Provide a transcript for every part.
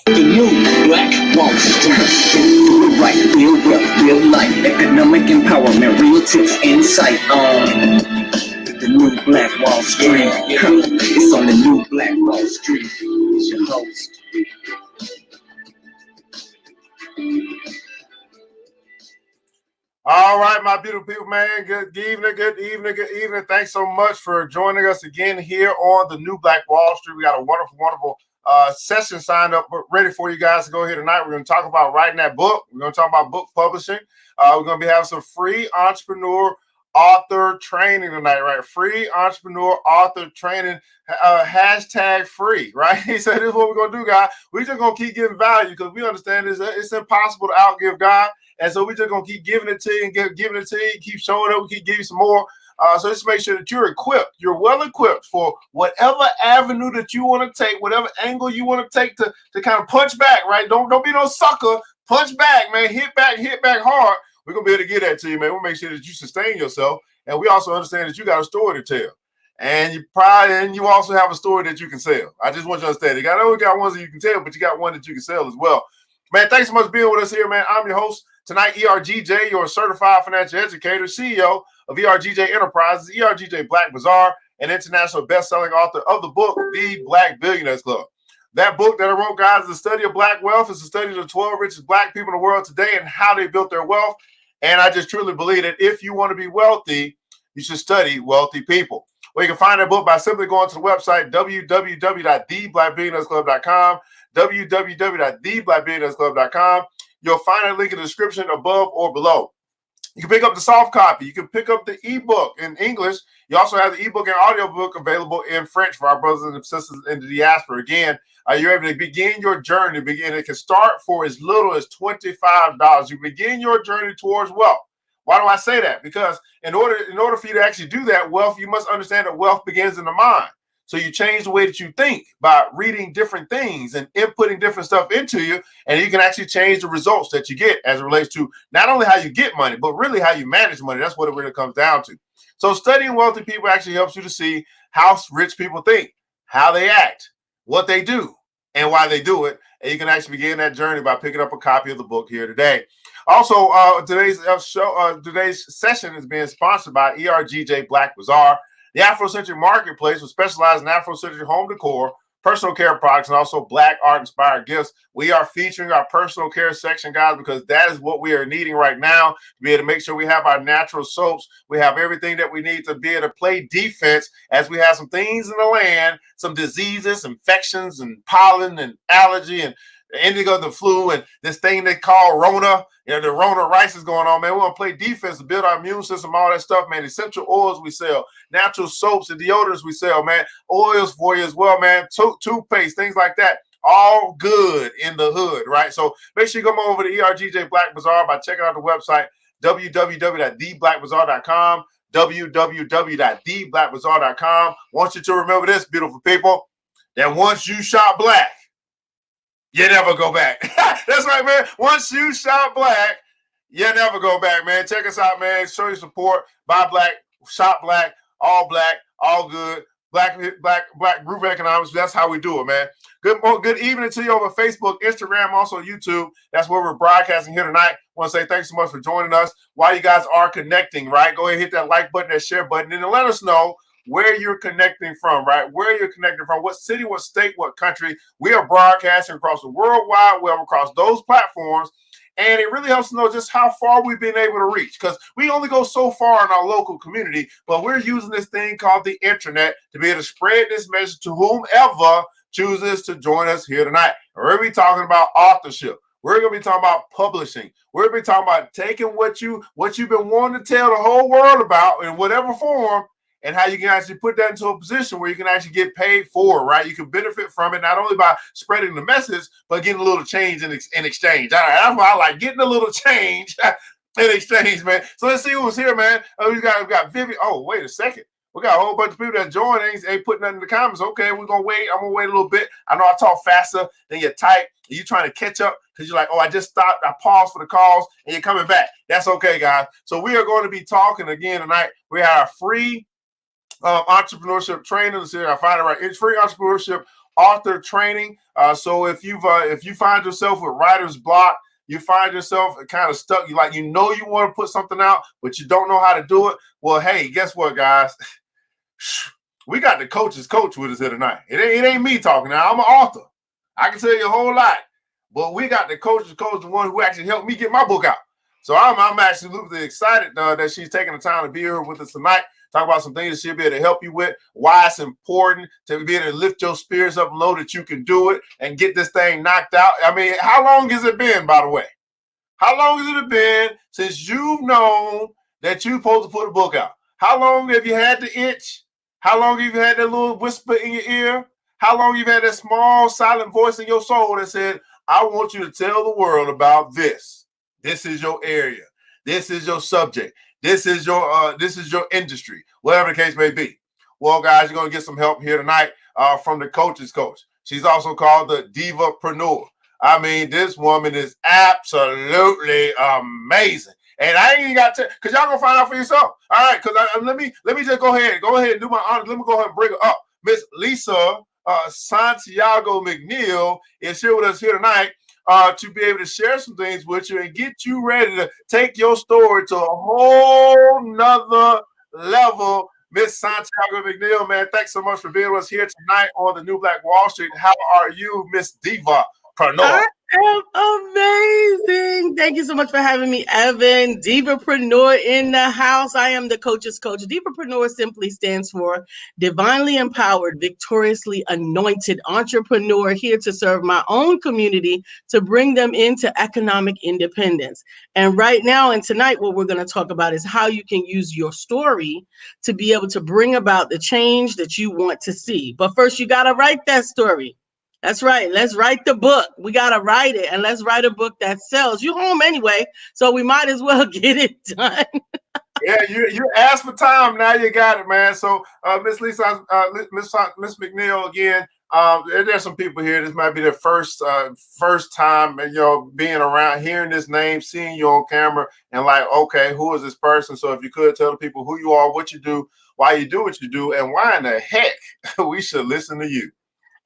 The new Black Wall Street. Do it right, real wealth, real life, economic empowerment, real tips, insight on the new Black Wall Street. It's on the new Black Wall Street. It's your host. All right, my beautiful people, man. Good evening, good evening, good evening. Thanks so much for joining us again here on the new Black Wall Street. We got a wonderful, wonderful session signed up, ready for you guys to go here tonight. We're going to talk about writing that book. We're going to talk about book publishing. We're going to be having some free entrepreneur author training tonight, right? Free entrepreneur author training, hashtag free, right? He said, this is what we're going to do, guys. We're just going to keep giving value because we understand it's impossible to outgive God. And so we're just going to keep giving it to you and giving it to you, keep showing up, we keep giving you some more. So just make sure that you're equipped. You're well equipped for whatever avenue that you want to take, whatever angle you want to take to kind of punch back, right? Don't be no sucker. Punch back, man. Hit back hard. We're going to be able to get that to you, man. We'll make sure that you sustain yourself. And we also understand that you got a story to tell. And you also have a story that you can sell. I just want you to understand. I know we got ones that you can tell, but you got one that you can sell as well. Man, thanks so much for being with us here, man. I'm your host tonight, ERGJ, your certified financial educator, CEO of ERGJ Enterprises, ERGJ Black Bazaar, and international best-selling author of the book, The Black Billionaires Club. That book that I wrote, guys, is the study of Black wealth. It's a study of the 12 richest Black people in the world today and how they built their wealth. And I just truly believe that if you want to be wealthy, you should study wealthy people. Well, you can find that book by simply going to the website, www.theblackbillionairesclub.com, www.theblackbillionairesclub.com. You'll find a link in the description above or below. You can pick up the soft copy. You can pick up the ebook in English. You also have the ebook and audiobook available in French for our brothers and sisters in the diaspora. Again, you're able to begin your journey. It can start for as little as $25. You begin your journey towards wealth. Why do I say that? Because in order for you to actually do that wealth, you must understand that wealth begins in the mind. So you change the way that you think by reading different things and inputting different stuff into you, and you can actually change the results that you get as it relates to not only how you get money, but really how you manage money. That's what it really comes down to. So studying wealthy people actually helps you to see how rich people think, how they act, what they do, and why they do it. And you can actually begin that journey by picking up a copy of the book here today. Also, today's session is being sponsored by ERGJ Black Bazaar, the Afrocentric marketplace, which specializes in Afrocentric home decor, personal care products, and also Black art-inspired gifts. We are featuring our personal care section, guys, because that is what we are needing right now to be able to make sure we have our natural soaps. We have everything that we need to be able to play defense as we have some things in the land, some diseases, infections, and pollen, and allergy, and indigo, the flu, and this thing they call Rona. The Rona rice is going on, man. We want to play defense to build our immune system, all that stuff, man. Essential oils we sell, natural soaps and deodorants we sell, man. Oils for you as well, man. Toothpaste, things like that. All good in the hood, right? So make sure you come over to ERGJ Black Bazaar by checking out the website, www.theblackbazaar.com, www.theblackbazaar.com. Want you to remember this, beautiful people, that once you shop black, you never go back. That's right, man. Once you shop black, you never go back, man. Check us out, man. Show your support. Buy black, shop black, all good. Black group economics. That's how we do it, man. Good evening to you over Facebook, Instagram, also YouTube. That's where we're broadcasting here tonight. I want to say thanks so much for joining us. While you guys are connecting, right? Go ahead and hit that like button, that share button, and let us know where you're connecting from, right? Where you're connecting from, what city, what state, what country. We are broadcasting across the World Wide Web, across those platforms, and it really helps to know just how far we've been able to reach, because we only go so far in our local community, but we're using this thing called the internet to be able to spread this message to whomever chooses to join us here tonight. We're going to be talking about authorship. We're going to be talking about publishing. We're going to be talking about taking what you've been wanting to tell the whole world about in whatever form, and how you can actually put that into a position where you can actually get paid for it, right? You can benefit from it not only by spreading the message, but getting a little change in exchange. That's why I like getting a little change in exchange, man. So let's see who's here, man. We got Vivian. Oh, wait a second. We got a whole bunch of people that join. Ain't putting nothing in the comments. Okay, we're going to wait. I'm going to wait a little bit. I know I talk faster than you type. You're trying to catch up because you're like, oh, I just stopped. I paused for the calls, and you're coming back. That's okay, guys. So we are going to be talking again tonight. We have our free entrepreneurship training. I find it right. It's free entrepreneurship author training. So if you find yourself with writer's block, you find yourself kind of stuck, you want to put something out, but you don't know how to do it. Well, hey, guess what, guys? We got the coach's coach with us here tonight. It ain't me talking now. I'm an author. I can tell you a whole lot, but we got the coach's coach, the one who actually helped me get my book out. So I'm absolutely excited that she's taking the time to be here with us tonight. Talk about some things that she'll be able to help you with, why it's important to be able to lift your spirits up and know that you can do it and get this thing knocked out. I mean, how long has it been, by the way? How long has it been since you've known that you're supposed to put a book out? How long have you had the itch? How long have you had that little whisper in your ear? How long have you had that small silent voice in your soul that said, I want you to tell the world about this. This is your area. This is your subject. This is your industry, whatever the case may be. Well, guys, you're going to get some help here tonight from the coach's coach. She's also called the Divapreneur. I mean, this woman is absolutely amazing. And I ain't even got to, because y'all going to find out for yourself. All right, because let me just go ahead and do my honors. Let me go ahead and bring her up. Miss Lisa Santiago McNeill is here with us here tonight. To be able to share some things with you and get you ready to take your story to a whole nother level. Miss Santiago McNeill, man, thanks so much for being with us here tonight on the New Black Wall Street. How are you, Miss Divapreneur? I am amazing. Thank you so much for having me, Evan. Divapreneur in the house. I am the coach's coach. Divapreneur simply stands for divinely empowered, victoriously anointed entrepreneur, here to serve my own community, to bring them into economic independence. And right now and tonight, what we're going to talk about is how you can use your story to be able to bring about the change that you want to see. But first, you got to write that story. That's right. Let's write the book. We got to write it, and let's write a book that sells. You home anyway, so we might as well get it done. Yeah, you asked for time. Now you got it, man. So, Miss Lisa, Miss McNeill again. There's some people here. This might be their first time, being around, hearing this name, seeing you on camera, and like, okay, who is this person? So, if you could tell the people who you are, what you do, why you do what you do, and why in the heck we should listen to you.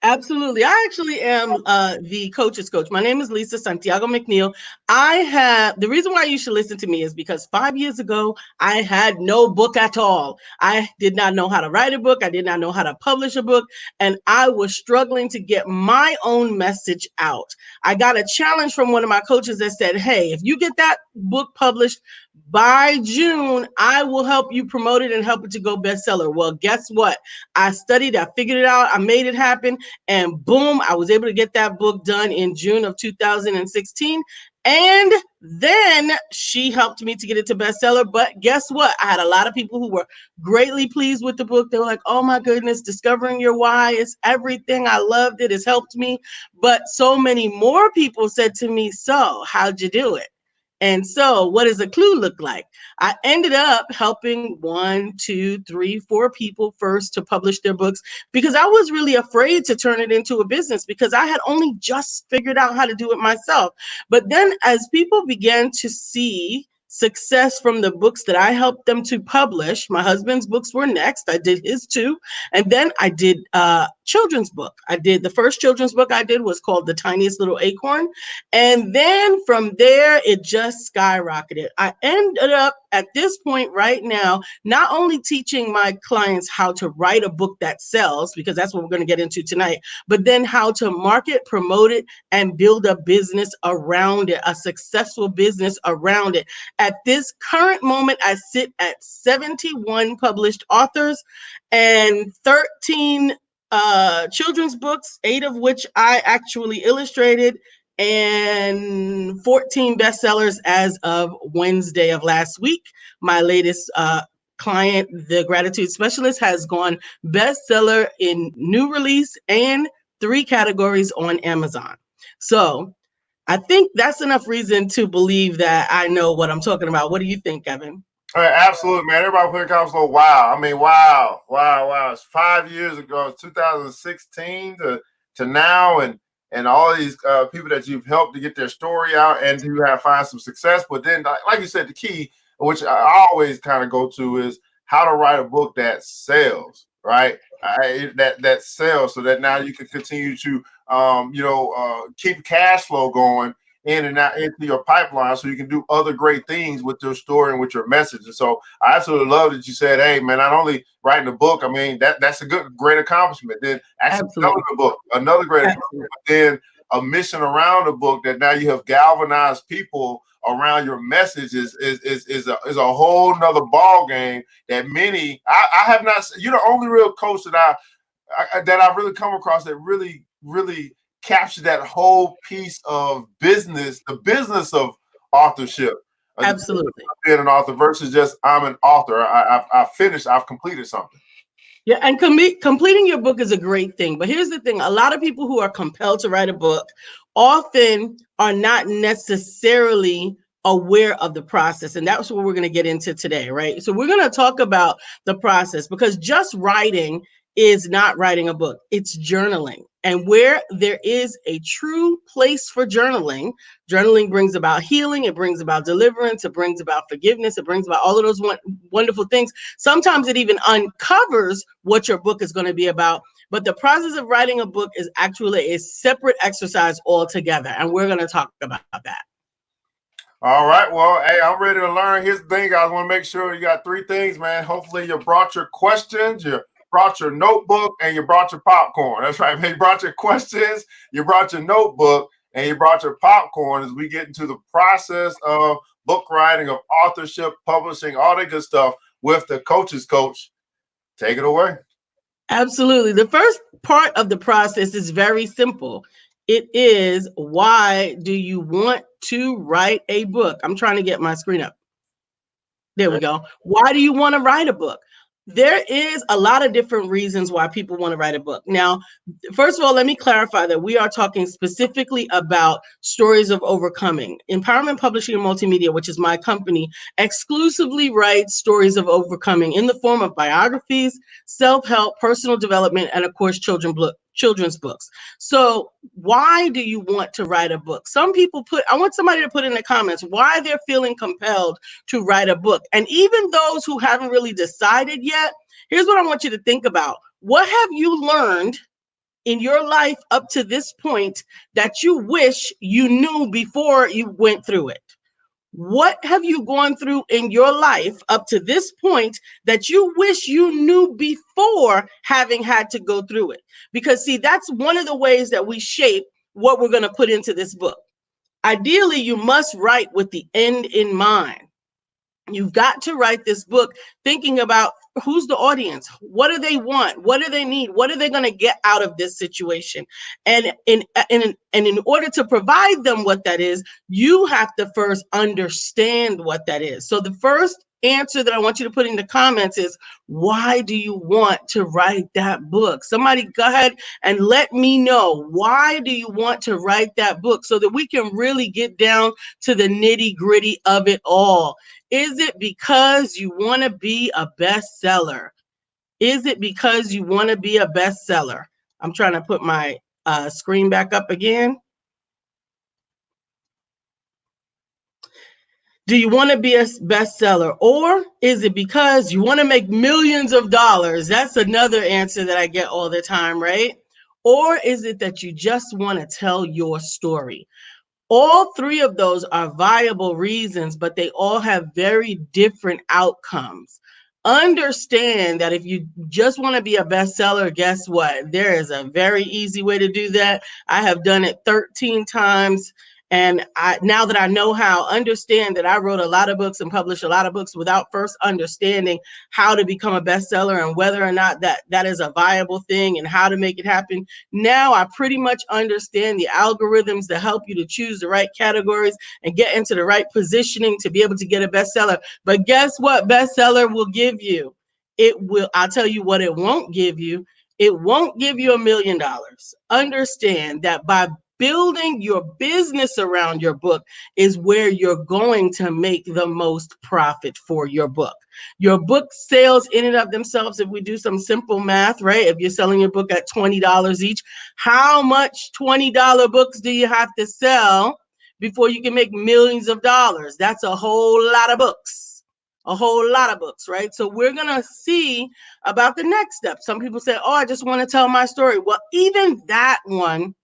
Absolutely. I actually am the coach's coach. My name is Lisa Santiago McNeill. The reason why you should listen to me is because 5 years ago, I had no book at all. I did not know how to write a book. I did not know how to publish a book. And I was struggling to get my own message out. I got a challenge from one of my coaches that said, hey, if you get that book published by June, I will help you promote it and help it to go bestseller. Well, guess what? I studied, I figured it out, I made it happen, and boom, I was able to get that book done in June of 2016. And then she helped me to get it to bestseller. But guess what? I had a lot of people who were greatly pleased with the book. They were like, oh my goodness, discovering your why is everything. I loved it. It's helped me. But so many more people said to me, so how'd you do it? And so what does a clue look like? I ended up helping 1, 2, 3, 4 people first to publish their books because I was really afraid to turn it into a business because I had only just figured out how to do it myself. But then as people began to see success from the books that I helped them to publish, my husband's books were next. I did his too. And then I did children's book. The first children's book I did was called The Tiniest Little Acorn. And then from there, it just skyrocketed. I ended up at this point right now, not only teaching my clients how to write a book that sells, because that's what we're going to get into tonight, but then how to market, promote it, and build a business around it, a successful business around it. At this current moment, I sit at 71 published authors and 13 children's books, 8 of which I actually illustrated, and 14 bestsellers as of Wednesday of last week. My latest client, the Gratitude Specialist, has gone bestseller in new release and 3 categories on Amazon. So I think that's enough reason to believe that I know what I'm talking about. What do you think, Evan? Absolutely, man. Everybody put comments like, wow. I mean, wow. It's 5 years ago, 2016 to now, and all these people that you've helped to get their story out and to find some success. But then, like you said, the key, which I always kind of go to, is how to write a book that sells, right? That sells, so that now you can continue to keep cash flow going in and out into your pipeline, so you can do other great things with your story and with your message. And so I absolutely love that you said, hey man, not only writing a book, I mean that's a great accomplishment. Then actually selling Absolutely. a book, another great Absolutely. accomplishment. But then a mission around the book that now you have galvanized people around your message is a whole nother ball game that many I have not. You're the only real coach that I really come across that really captured that whole piece of business, the business of authorship. Absolutely. Being an author versus just I'm an author. I've finished. I've completed something. Yeah, and completing your book is a great thing. But here's the thing, a lot of people who are compelled to write a book often are not necessarily aware of the process. And that's what we're going to get into today, right? So we're going to talk about the process, because just writing is not writing a book, it's journaling. And where there is a true place for journaling, journaling brings about healing, it brings about deliverance, it brings about forgiveness, it brings about all of those wonderful things. Sometimes it even uncovers what your book is going to be about. But the process of writing a book is actually a separate exercise altogether. And we're going to talk about that. All right. Well, hey, I'm ready to learn. Here's the thing, guys. I want to make sure you got three things, man. Hopefully you brought your questions, you brought your notebook, and you brought your popcorn. That's right, man. You brought your questions, you brought your notebook, and you brought your popcorn as we get into the process of book writing, of authorship, publishing, all that good stuff with the coach's coach. Take it away. Absolutely. The first part of the process is very simple. It is, why do you want to write a book? I'm trying to get my screen up. There we go. Why do you want to write a book? There is a lot of different reasons why people want to write a book. Now, first of all, let me clarify that we are talking specifically about stories of overcoming. Empowerment Publishing and Multimedia, which is my company, exclusively writes stories of overcoming in the form of biographies, self-help, personal development, and of course, children's books. So why do you want to write a book? Some people I want somebody to put in the comments why they're feeling compelled to write a book. And even those who haven't really decided yet, here's what I want you to think about. What have you learned in your life up to this point that you wish you knew before you went through it? What have you gone through in your life up to this point that you wish you knew before having had to go through it? Because see, that's one of the ways that we shape what we're going to put into this book. Ideally, you must write with the end in mind. You've got to write this book thinking about who's the audience, what do they want, what do they need, what are they going to get out of this situation, and in order to provide them what that is, you have to first understand what that is. So the first answer that I want you to put in the comments is, why do you want to write that book? Somebody go ahead and let me know, why do you want to write that book, so that we can really get down to the nitty gritty of it all. Is it because you want to be a bestseller? Is it because you want to be a bestseller? I'm trying to put my screen back up again. Do you want to be a bestseller? Or is it because you want to make millions of dollars? That's another answer that I get all the time, right? Or is it that you just want to tell your story? All three of those are viable reasons, but they all have very different outcomes. Understand that if you just want to be a bestseller, guess what? There is a very easy way to do that. I have done it 13 times. And now that I know how, understand that I wrote a lot of books and published a lot of books without first understanding how to become a bestseller and whether or not that is a viable thing and how to make it happen. Now I pretty much understand the algorithms that help you to choose the right categories and get into the right positioning to be able to get a bestseller. But guess what bestseller will give you? I'll tell you what it won't give you. It won't give you $1 million. Understand that by building your business around your book is where you're going to make the most profit for your book. Your book sales in and of themselves, if we do some simple math, right? If you're selling your book at $20 each, how much $20 books do you have to sell before you can make millions of dollars? That's a whole lot of books. a whole lot of books, right? So we're going to see about the next step. Some people say, oh, I just want to tell my story. Well, even that one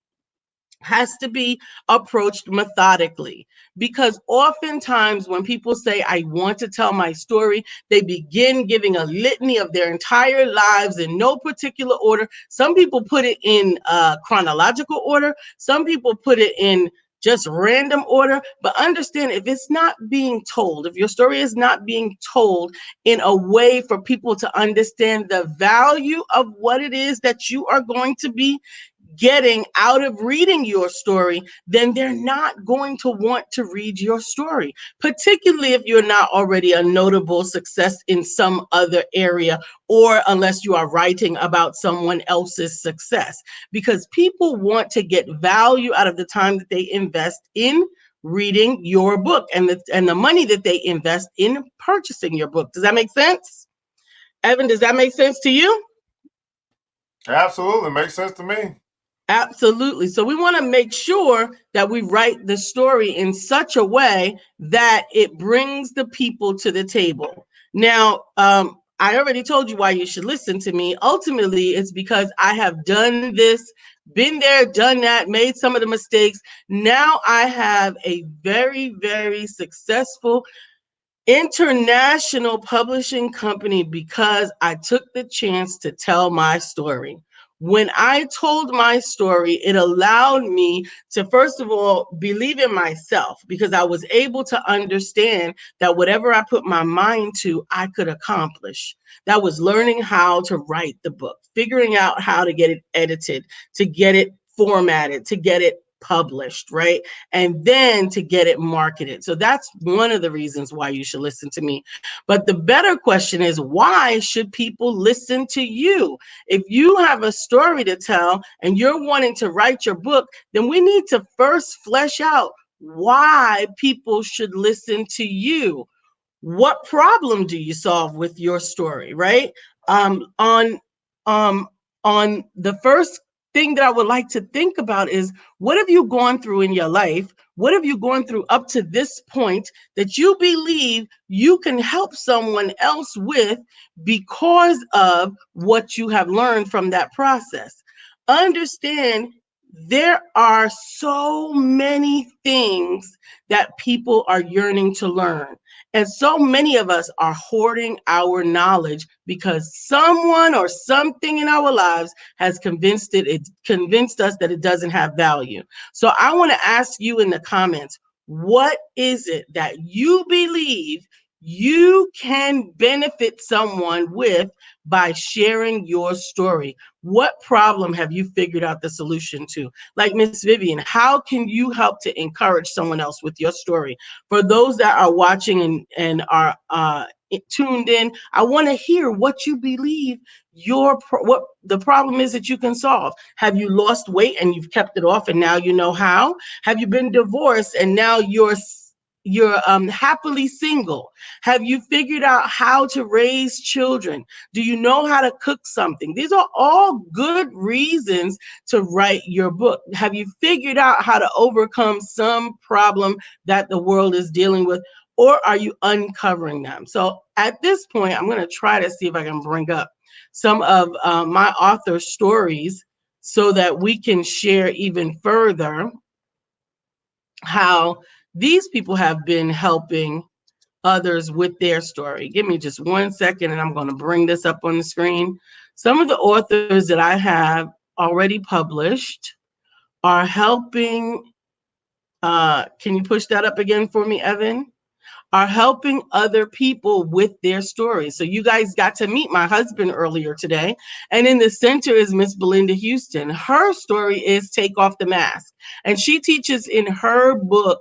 has to be approached methodically, because oftentimes when people say, I want to tell my story, they begin giving a litany of their entire lives in no particular order. Some people put it in chronological order. Some people put it in just random order. But understand, if it's not being told, if your story is not being told in a way for people to understand the value of what it is that you are going to be getting out of reading your story, then they're not going to want to read your story, particularly if you're not already a notable success in some other area, or unless you are writing about someone else's success, because people want to get value out of the time that they invest in reading your book, and the money that they invest in purchasing your book. Does that make sense? Evan, does that make sense to you? Absolutely. Makes sense to me. Absolutely. So we want to make sure that we write the story in such a way that it brings the people to the table. Now, I already told you why you should listen to me. Ultimately, it's because I have done this, been there, done that, made some of the mistakes. Now I have a very, very successful international publishing company because I took the chance to tell my story. When I told my story, it allowed me to, first of all, believe in myself, because I was able to understand that whatever I put my mind to, I could accomplish. That was learning how to write the book, figuring out how to get it edited, to get it formatted, to get it published, right? And then to get it marketed. So that's one of the reasons why you should listen to me. But the better question is, why should people listen to you? If you have a story to tell and you're wanting to write your book, then we need to first flesh out why people should listen to you. What problem do you solve with your story, right? Um, on um, on the first thing that I would like to think about is, what have you gone through in your life? What have you gone through up to this point that you believe you can help someone else with because of what you have learned from that process? Understand, there are so many things that people are yearning to learn. And so many of us are hoarding our knowledge because someone or something in our lives has convinced us that it doesn't have value. So I want to ask you in the comments, what is it that you believe you can benefit someone with by sharing your story? What problem have you figured out the solution to? Like Miss Vivian, how can you help to encourage someone else with your story? For those that are watching and are tuned in, I want to hear what you believe what the problem is that you can solve. Have you lost weight and you've kept it off and now you know how? Have you been divorced and now you're happily single? Have you figured out how to raise children? Do you know how to cook something? These are all good reasons to write your book. Have you figured out how to overcome some problem that the world is dealing with, or are you uncovering them? So at this point, I'm going to try to see if I can bring up some of my author stories so that we can share even further how these people have been helping others with their story. Give me just 1 second and I'm going to bring this up on the screen. Some of the authors that I have already published are helping, can you push that up again for me, Evan? Are helping other people with their stories. So you guys got to meet my husband earlier today. And in the center is Miss Belinda Houston. Her story is Take Off the Mask. And she teaches in her book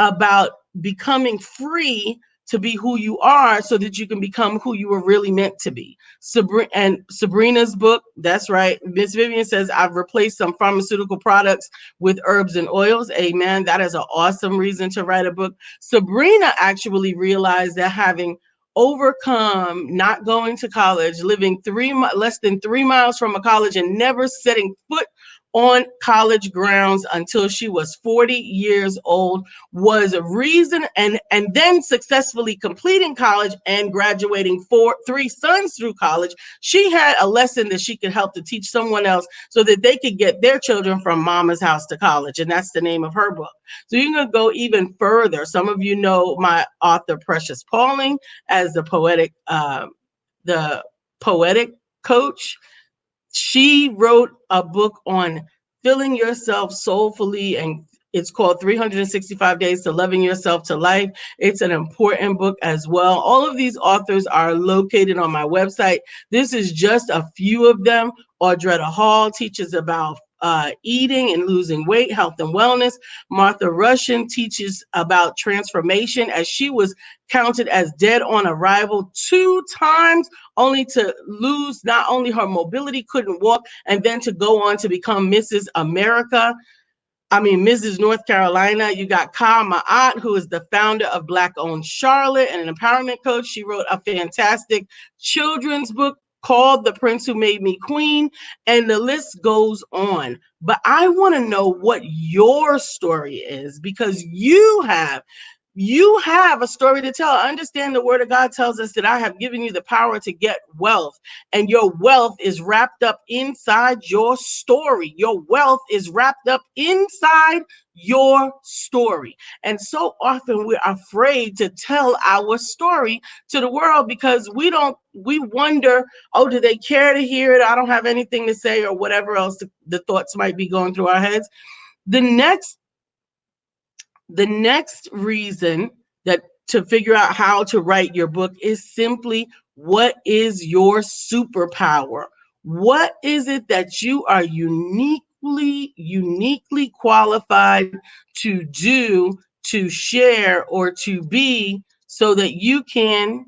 about becoming free to be who you are so that you can become who you were really meant to be. Sabrina's book, that's right. Miss Vivian says, I've replaced some pharmaceutical products with herbs and oils. Amen. That is an awesome reason to write a book. Sabrina actually realized that having overcome not going to college, living less than 3 miles from a college and never setting foot on college grounds until she was 40 years old, was a reason, and then successfully completing college and graduating three sons through college. She had a lesson that she could help to teach someone else so that they could get their children from mama's house to college. And that's the name of her book. So you can go even further. Some of you know my author, Precious Pauling, as the poetic coach. She wrote a book on filling yourself soulfully, and it's called 365 Days to Loving Yourself to Life. It's an important book as well. All of these authors are located on my website. This is just a few of them. Audretta Hall teaches about eating and losing weight, health and wellness. Martha Russian teaches about transformation, as she was counted as dead on arrival 2 times, only to lose not only her mobility, couldn't walk, and then to go on to become Mrs. North Carolina. You got Ka Ma'at, who is the founder of Black Owned Charlotte and an empowerment coach. She wrote a fantastic children's book called The Prince Who Made Me Queen, and the list goes on. But I want to know what your story is, because you have a story to tell. Understand the word of God tells us that I have given you the power to get wealth, and your wealth is wrapped up inside your story. Your wealth is wrapped up inside your story. And so often we're afraid to tell our story to the world because we wonder, oh, do they care to hear it? I don't have anything to say, or whatever else the thoughts might be going through our heads. The next reason that to figure out how to write your book is simply, what is your superpower? What is it that you are uniquely qualified to do, to share, or to be, so that you can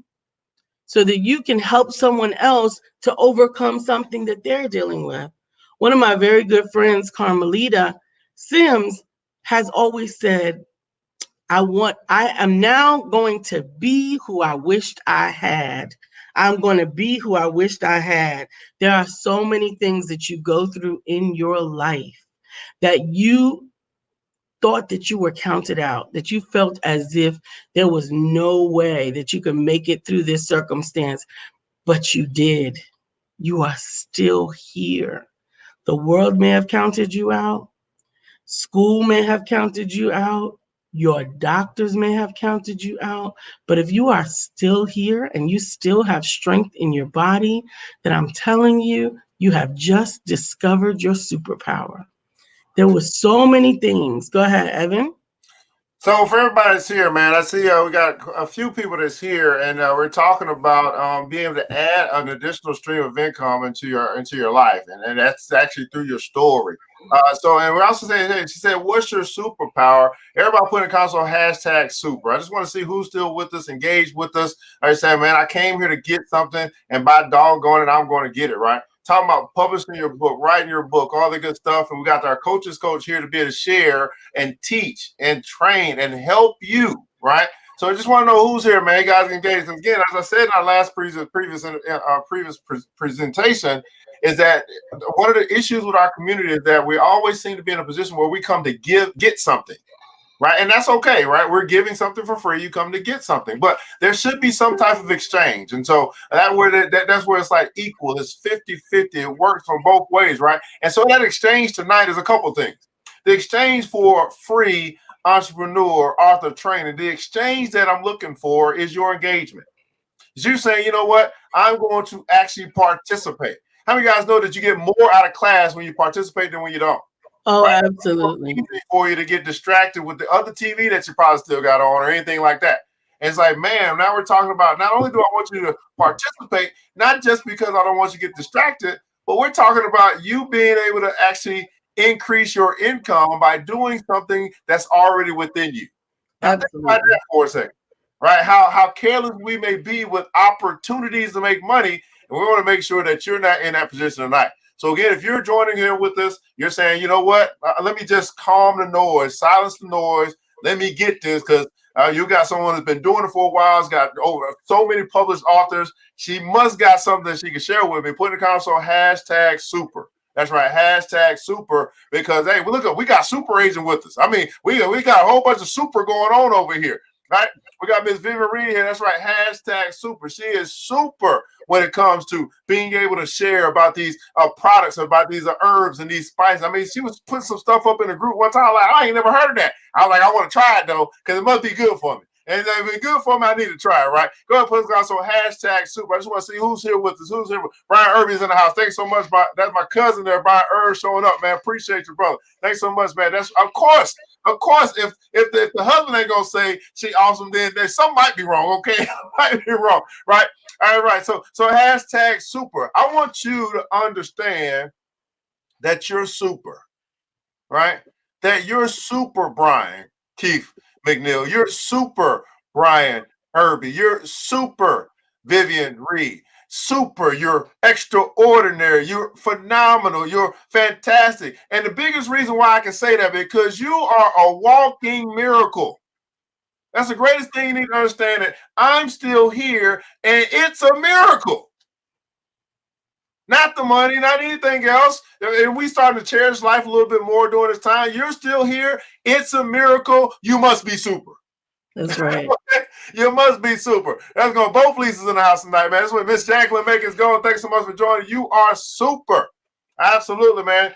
help someone else to overcome something that they're dealing with? One of my very good friends, Carmelita Sims, has always said, I am now going to be who I wished I had. I'm going to be who I wished I had. There are so many things that you go through in your life that you thought that you were counted out, that you felt as if there was no way that you could make it through this circumstance, but you did. You are still here. The world may have counted you out. School may have counted you out. Your doctors may have counted you out. But if you are still here and you still have strength in your body, then I'm telling you, you have just discovered your superpower. There were so many things. Go ahead, Evan. So for everybody that's here, man, I see we got a few people that's here, and we're talking about being able to add an additional stream of income into your life, and that's actually through your story. And we're also saying, hey, she said, "What's your superpower?" Everybody put in console #super. I just want to see who's still with us, engaged with us. I say, man, I came here to get something, and by doggone it, I'm going to get it, right? Talking about publishing your book, writing your book, all the good stuff. And we got our coaches coach here to be able to share and teach and train and help you, right? So I just want to know who's here, man. You guys engaged. And again, as I said in our last previous presentation, is that one of the issues with our community is that we always seem to be in a position where we come to get something. Right. And that's okay. Right. We're giving something for free. You come to get something, but there should be some type of exchange. And so that's where it's like equal. It's 50-50. It works from both ways. Right. And so that exchange tonight is a couple things. The exchange for free entrepreneur author training, the exchange that I'm looking for is your engagement. Is you saying, you know what, I'm going to actually participate. How many guys know that you get more out of class when you participate than when you don't? Oh, Right? absolutely. It's easy for you to get distracted with the other TV that you probably still got on or anything like that. And it's like, man, now we're talking about, not only do I want you to participate, not just because I don't want you to get distracted, but we're talking about you being able to actually increase your income by doing something that's already within you. Now think about that for a second, right? How careless we may be with opportunities to make money, and we want to make sure that you're not in that position tonight. So again, if you're joining here with us, you're saying, you know what? Let me just calm the noise, silence the noise. Let me get this, because you got someone that's been doing it for a while. Has got over so many published authors. She must got something that she can share with me. Put in the console #super. That's right, hashtag super, because hey, look, we got super agent with us. I mean, we got a whole bunch of super going on over here, right? We got Miss Vivian Reed here. That's right, hashtag super. She is super when it comes to being able to share about these products, about these herbs and these spices. I mean, she was putting some stuff up in the group one time. Like, I ain't never heard of that. I was like, I want to try it though, because it must be good for me. And if it's good for me, I need to try it, right? Go ahead and put us on. So hashtag super. I just want to see who's here with us. Who's here? Brian Irby's in the house. Thanks so much. That's my cousin there, Brian Irby, showing up, man. Appreciate you, brother. Thanks so much, man. That's of course. If the husband ain't gonna say she awesome, then something might be wrong. Okay, might be wrong, right? All right. So hashtag super. I want you to understand that you're super, right? That you're super, Brian Keith McNeill. You're super, Brian Irby. You're super, Vivian Reed. Super, you're extraordinary, you're phenomenal, you're fantastic. And the biggest reason why I can say that, because you are a walking miracle. That's the greatest thing you need to understand, that I'm still here and it's a miracle. Not the money, not anything else. And we started to cherish life a little bit more during this time. You're still here. It's a miracle. You must be super. That's right. You must be super. That's going. Both Lisa's in the house tonight, man. That's what Miss Jacqueline Macon's going. Thanks so much for joining. You are super. Absolutely, man.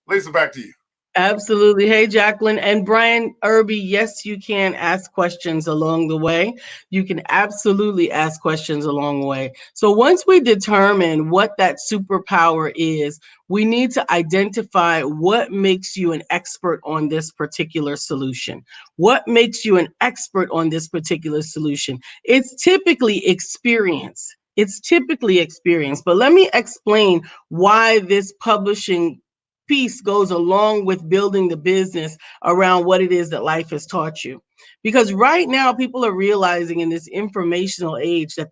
Lisa, back to you. Absolutely. Hey, Jacqueline and Brian Irby. Yes, you can ask questions along the way. You can absolutely ask questions along the way. So once we determine what that superpower is, we need to identify what makes you an expert on this particular solution. What makes you an expert on this particular solution? It's typically experience. But let me explain why this publishing piece goes along with building the business around what it is that life has taught you. Because right now people are realizing in this informational age that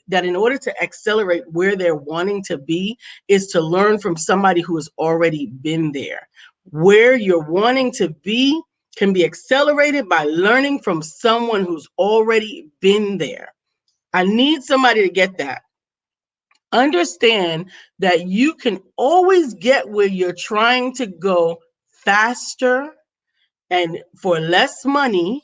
that in order to accelerate where they're wanting to be is to learn from somebody who has already been there. Where you're wanting to be can be accelerated by learning from someone who's already been there. I need somebody to get that. Understand that you can always get where you're trying to go faster and for less money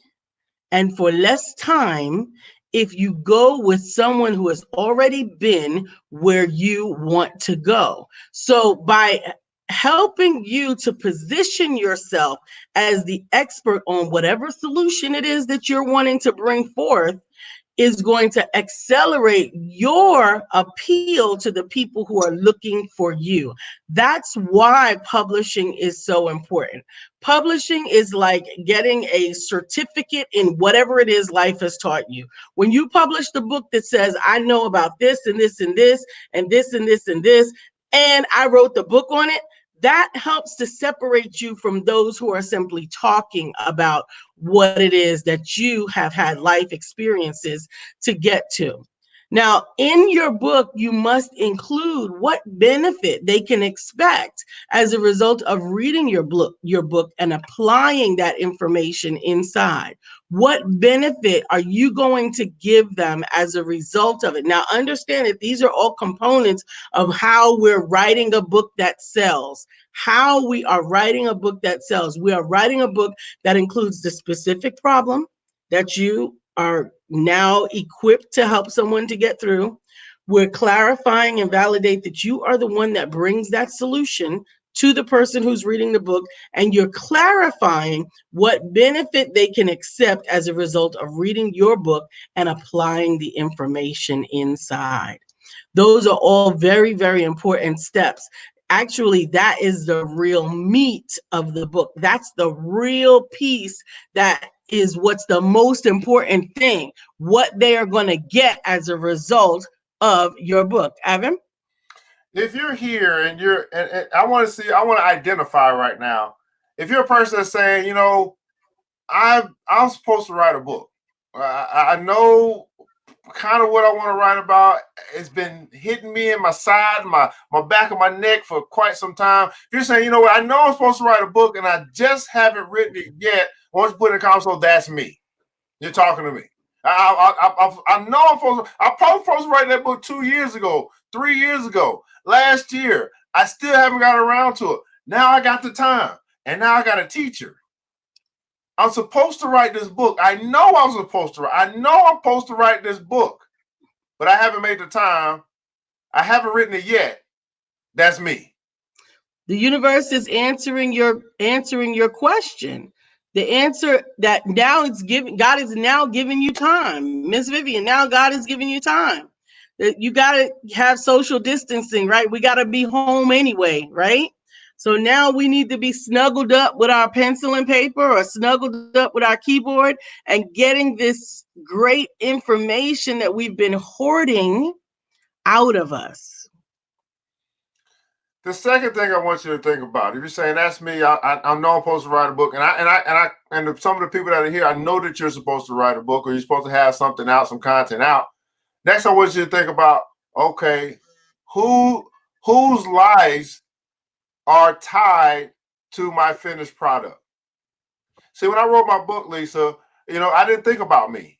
and for less time if you go with someone who has already been where you want to go. So by helping you to position yourself as the expert on whatever solution it is that you're wanting to bring forth, is going to accelerate your appeal to the people who are looking for you. That's why publishing is so important. Publishing is like getting a certificate in whatever it is life has taught you. When you publish the book that says, I know about this and this and this and this and this and this, and I wrote the book on it, that helps to separate you from those who are simply talking about what it is that you have had life experiences to get to. Now, in your book, you must include what benefit they can expect as a result of reading your book and applying that information inside. What benefit are you going to give them as a result of it? Now, understand that these are all components of how we're writing a book that sells. How we are writing a book that sells. We are writing a book that includes the specific problem that you are now equipped to help someone to get through. We're clarifying and validate that you are the one that brings that solution to the person who's reading the book, and you're clarifying what benefit they can accept as a result of reading your book and applying the information inside. Those are all very, very important steps. Actually, that is the real meat of the book. That's the real piece that is what's the most important thing, what they are going to get as a result of your book. Evan? If you're here and and I want to identify right now. If you're a person that's saying, I'm supposed to write a book. I know kind of what I want to write about. It's been hitting me in my side, my back of my neck for quite some time. If you're saying, I know I'm supposed to write a book and I just haven't written it yet, once you put in the console, that's me. You're talking to me. I know I'm probably supposed to write that book 2 years ago, 3 years ago, last year. I still haven't got around to it. Now I got the time, and now I got a teacher. I'm supposed to write this book. I know I'm supposed to write. I know I'm supposed to write this book, but I haven't made the time. I haven't written it yet. That's me. The universe is answering your question. The answer that now it's giving, God is now giving you time. Miss Vivian, now God is giving you time. You got to have social distancing, right? We got to be home anyway, right? So now we need to be snuggled up with our pencil and paper or snuggled up with our keyboard and getting this great information that we've been hoarding out of us. The second thing I want you to think about, if you're saying that's me, I know I'm supposed to write a book, and some of the people that are here, I know that you're supposed to write a book or you're supposed to have something out, some content out. Next, I want you to think about, okay, whose lives are tied to my finished product? See, when I wrote my book, Lisa, I didn't think about me.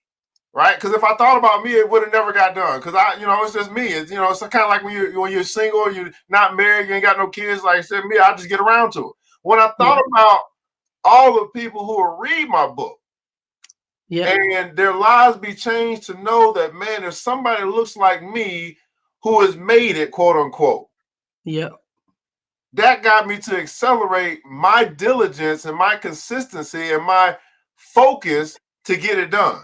Right? Because if I thought about me, it would have never got done. Because it's just me. It's it's kind of like when you're single, you're not married, you ain't got no kids. Like I said, me, I just get around to it. When I thought about all the people who will read my book, and their lives be changed to know that, man, there's somebody that looks like me who has made it, quote unquote. Yep. That got me to accelerate my diligence and my consistency and my focus to get it done.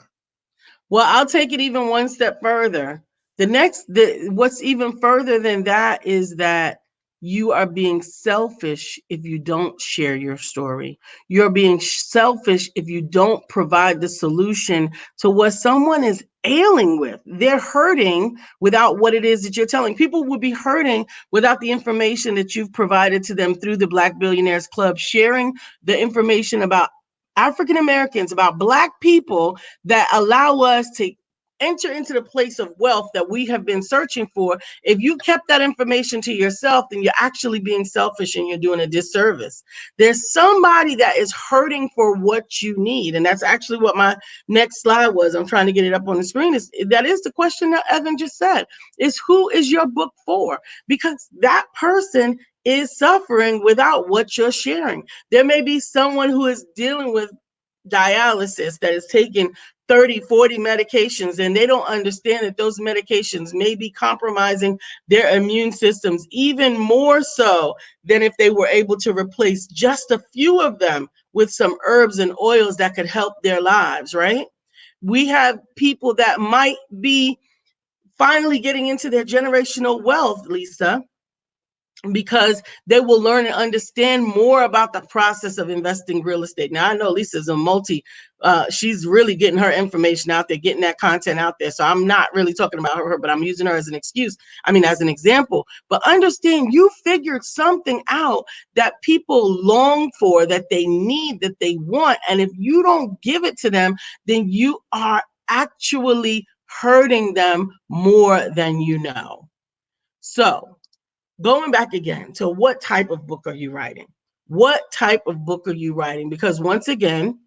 Well, I'll take it even one step further. What's even further than that is that you are being selfish if you don't share your story. You're being selfish if you don't provide the solution to what someone is ailing with. They're hurting without what it is that you're telling. People would be hurting without the information that you've provided to them through the Black Billionaires Club, sharing the information about African Americans, about Black people that allow us to enter into the place of wealth that we have been searching for. If you kept that information to yourself, then you're actually being selfish and you're doing a disservice. There's somebody that is hurting for what you need. And that's actually what my next slide was. I'm trying to get it up on the screen. That is the question that Evan just said, is who is your book for? Because that person is suffering without what you're sharing. There may be someone who is dealing with dialysis that is taking 30, 40 medications, and they don't understand that those medications may be compromising their immune systems even more so than if they were able to replace just a few of them with some herbs and oils that could help their lives, right? We have people that might be finally getting into their generational wealth, Lisa, because they will learn and understand more about the process of investing real estate. Now, I know Lisa's she's really getting her information out there, getting that content out there. So I'm not really talking about her, but I'm using her as an as an example. But understand, you figured something out that people long for, that they need, that they want. And if you don't give it to them, then you are actually hurting them more than you know. So, going back again to what type of book are you writing? What type of book are you writing? Because once again,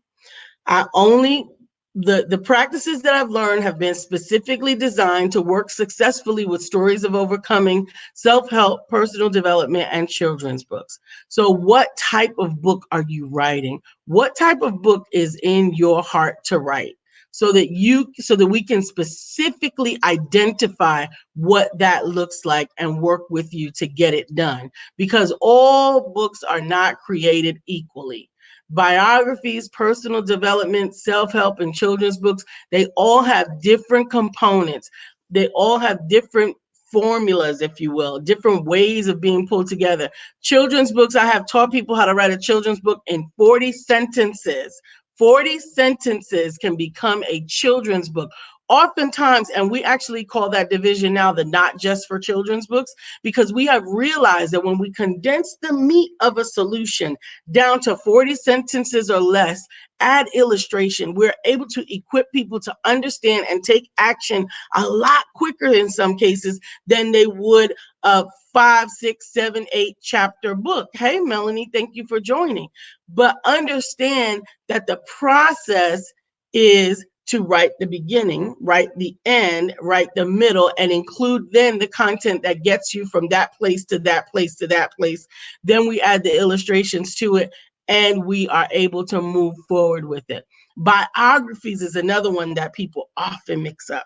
the practices that I've learned have been specifically designed to work successfully with stories of overcoming, self-help, personal development, and children's books. So what type of book are you writing? What type of book is in your heart to write? So that we can specifically identify what that looks like and work with you to get it done. Because all books are not created equally. Biographies, personal development, self-help, and children's books, they all have different components. They all have different formulas, if you will, different ways of being pulled together. Children's books, I have taught people how to write a children's book in 40 sentences. 40 sentences can become a children's book. Oftentimes, and we actually call that division now the not just for children's books, because we have realized that when we condense the meat of a solution down to 40 sentences or less, add illustration, we're able to equip people to understand and take action a lot quicker in some cases than they would a 5, 6, 7, 8 chapter book. Hey, Melanie, thank you for joining. But understand that the process is to write the beginning, write the end, write the middle, and include then the content that gets you from that place to that place to that place. Then we add the illustrations to it, and we are able to move forward with it. Biographies is another one that people often mix up.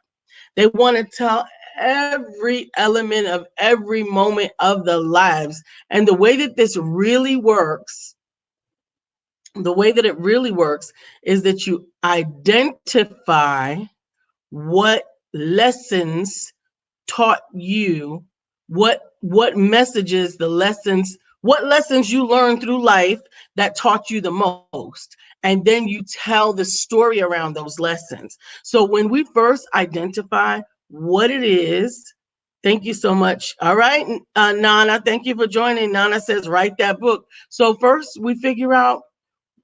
They want to tell every element of every moment of the lives. And the way that this really works, the way that it really works is that you identify what lessons taught you, what messages, the lessons, what lessons you learned through life that taught you the most, and then you tell the story around those lessons. So when we first identify what it is, thank you so much. All right, Nana, thank you for joining. Nana says write that book. So first we figure out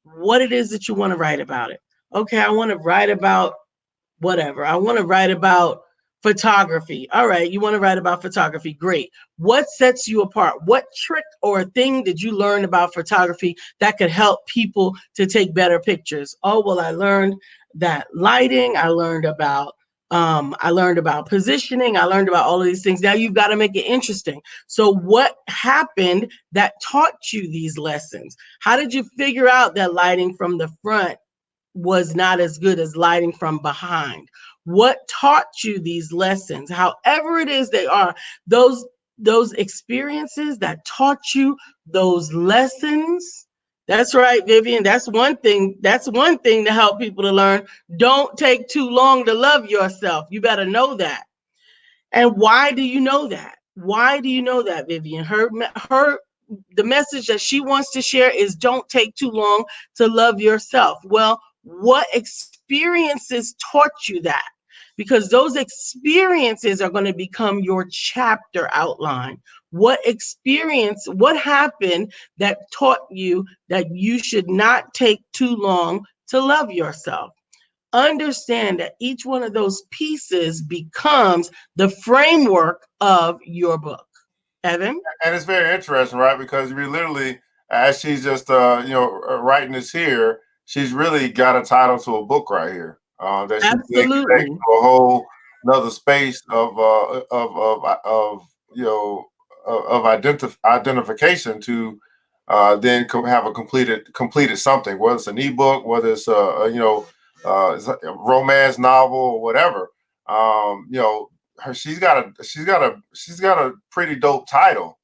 what it is that you want to write about it. Okay, I want to write about whatever. I want to write about photography. All right, you want to write about photography. Great. What sets you apart? What trick or thing did you learn about photography that could help people to take better pictures? Oh, well, I learned that lighting. I learned about positioning. I learned about all of these things. Now you've got to make it interesting. So what happened that taught you these lessons? How did you figure out that lighting from the front was not as good as lighting from behind? What taught you these lessons? However it is they are, those experiences that taught you those lessons. That's right, Vivian. That's one thing. That's one thing to help people to learn. Don't take too long to love yourself. You better know that. And why do you know that? Why do you know that, Vivian? The message that she wants to share is don't take too long to love yourself. Well, what experiences taught you that? Because those experiences are going to become your chapter outline. What happened that taught you that you should not take too long to love yourself? Understand that each one of those pieces becomes the framework of your book. Evan? And it's very interesting, right? Because we literally, as she's just writing this here, she's really got a title to a book right here that she then connects Absolutely. to a whole another space of identification to then have a completed something, whether it's an ebook, whether it's it's a romance novel or whatever. She's got a pretty dope title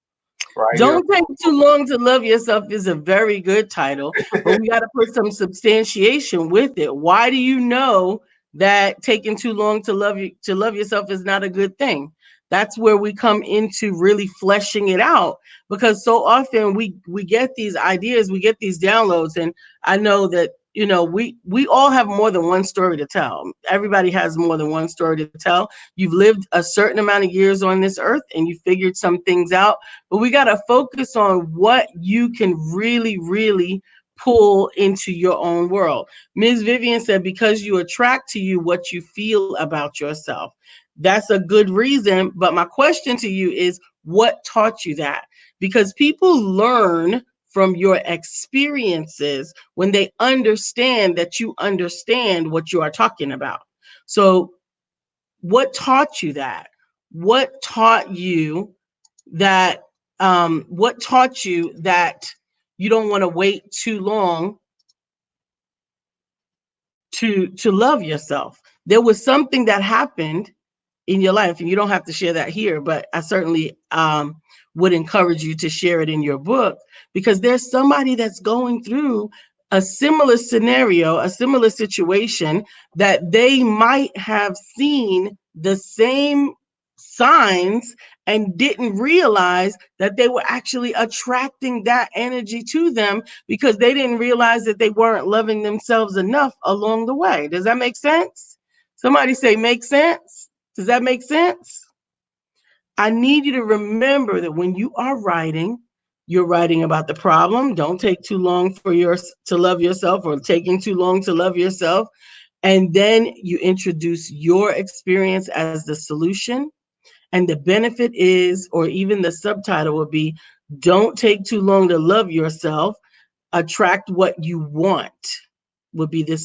right here. Don't Take Too Long to Love Yourself is a very good title, but we got to put some substantiation with it. Why do you know that taking too long to love yourself is not a good thing? That's where we come into really fleshing it out, because so often we get these ideas, we get these downloads, and I know that we all have more than one story to tell. Everybody has more than one story to tell. You've lived a certain amount of years on this earth and you figured some things out, but we got to focus on what you can really, really pull into your own world. Ms. Vivian said, because you attract to you what you feel about yourself. That's a good reason. But my question to you is, what taught you that? Because people learn from your experiences when they understand that you understand what you are talking about. So, what taught you that? What taught you that what taught you that you don't want to wait too long to love yourself? There was something that happened in your life, and you don't have to share that here, but I certainly would encourage you to share it in your book, because there's somebody that's going through a similar scenario, a similar situation, that they might have seen the same signs and didn't realize that they were actually attracting that energy to them because they didn't realize that they weren't loving themselves enough along the way. Does that make sense? Somebody say, make sense? Does that make sense? I need you to remember that when you are writing, you're writing about the problem. Don't take too long to love yourself, or taking too long to love yourself. And then you introduce your experience as the solution. And the benefit is, or even the subtitle would be, don't take too long to love yourself. Attract what you want would be the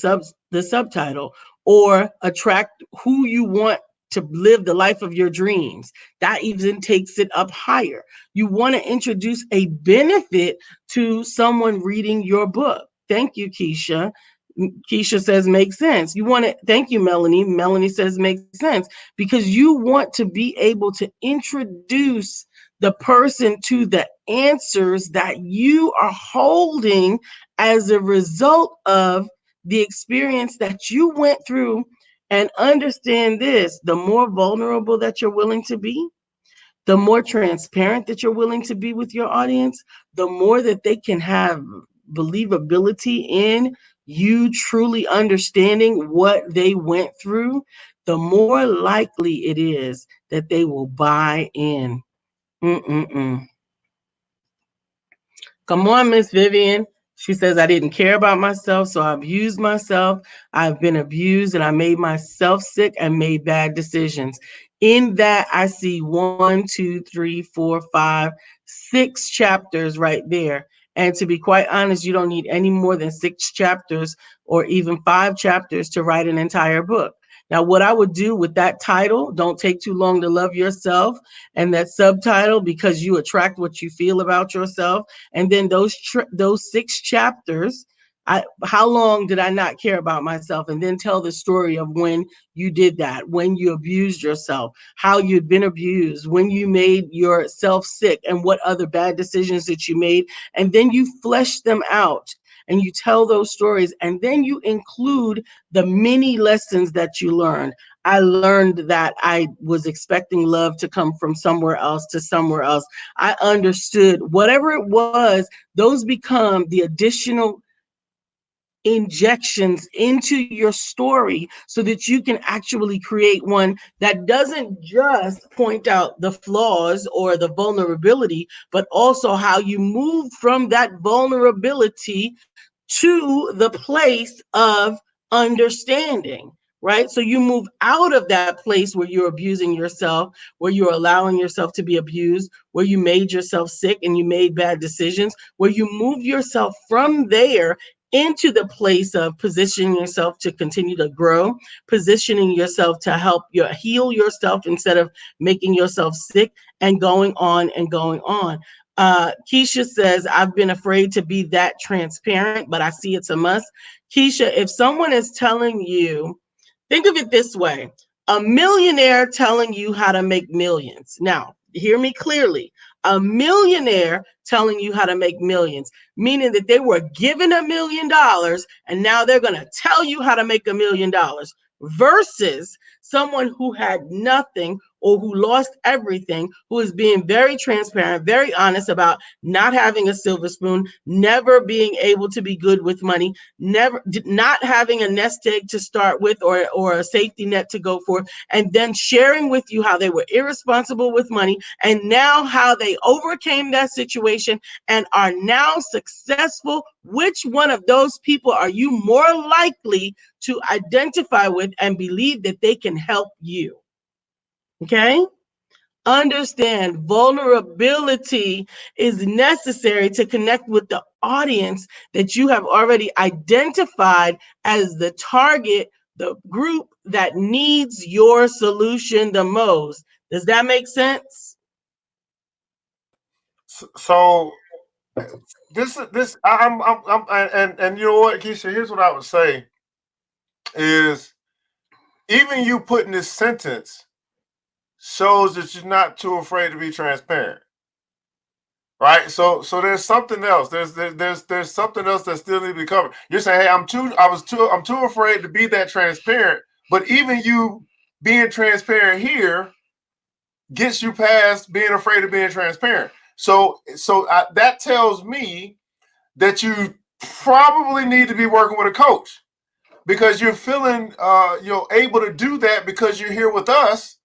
subtitle. or attract who you want to live the life of your dreams. That even takes it up higher. You want to introduce a benefit to someone reading your book. Thank you, Keisha. Keisha says makes sense. You want to, thank you, Melanie. Melanie says makes sense because you want to be able to introduce the person to the answers that you are holding as a result of the experience that you went through. And understand this, the more vulnerable that you're willing to be, the more transparent that you're willing to be with your audience, the more that they can have believability in you truly understanding what they went through, the more likely it is that they will buy in. Mm-mm-mm. Come on, Miss Vivian. She says, I didn't care about myself, so I abused myself. I've been abused and I made myself sick and made bad decisions. In that, I see 1, 2, 3, 4, 5, 6 chapters right there. And to be quite honest, you don't need any more than 6 chapters or even 5 chapters to write an entire book. Now, what I would do with that title, Don't Take Too Long to Love Yourself, and that subtitle, Because You Attract What You Feel About Yourself, and then those 6 chapters, how long did I not care about myself? And then tell the story of when you did that, when you abused yourself, how you'd been abused, when you made yourself sick, and what other bad decisions that you made. And then you flesh them out and you tell those stories. And then you include the many lessons that you learned. I learned that I was expecting love to come from somewhere else to somewhere else. I understood whatever it was, those become the additional injections into your story so that you can actually create one that doesn't just point out the flaws or the vulnerability, but also how you move from that vulnerability to the place of understanding, right? So you move out of that place where you're abusing yourself, where you're allowing yourself to be abused, where you made yourself sick and you made bad decisions, where you move yourself from there into the place of positioning yourself to continue to grow, positioning yourself to help you heal yourself instead of making yourself sick, and going on and going on. Keisha says, I've been afraid to be that transparent, but I see it's a must. Keisha, if someone is telling you, think of it this way, a millionaire telling you how to make millions. Now, hear me clearly. A millionaire telling you how to make millions, meaning that they were given $1 million and now they're going to tell you how to make $1 million, versus someone who had nothing or who lost everything, who is being very transparent, very honest about not having a silver spoon, never being able to be good with money, not having a nest egg to start with or a safety net to go for, and then sharing with you how they were irresponsible with money and now how they overcame that situation and are now successful. Which one of those people are you more likely to identify with and believe that they can help you? Okay? Understand vulnerability is necessary to connect with the audience that you have already identified as the target, the group that needs your solution the most. Does that make sense? So this I'm and you know what, Keisha, here's what I would say is, even you putting this sentence shows that you're not too afraid to be transparent, right? So there's something else. There's something else that still needs to be covered. You're saying, hey, I'm too afraid to be that transparent. But even you being transparent here gets you past being afraid of being transparent. So that tells me that you probably need to be working with a coach, because you're feeling you're able to do that because you're here with us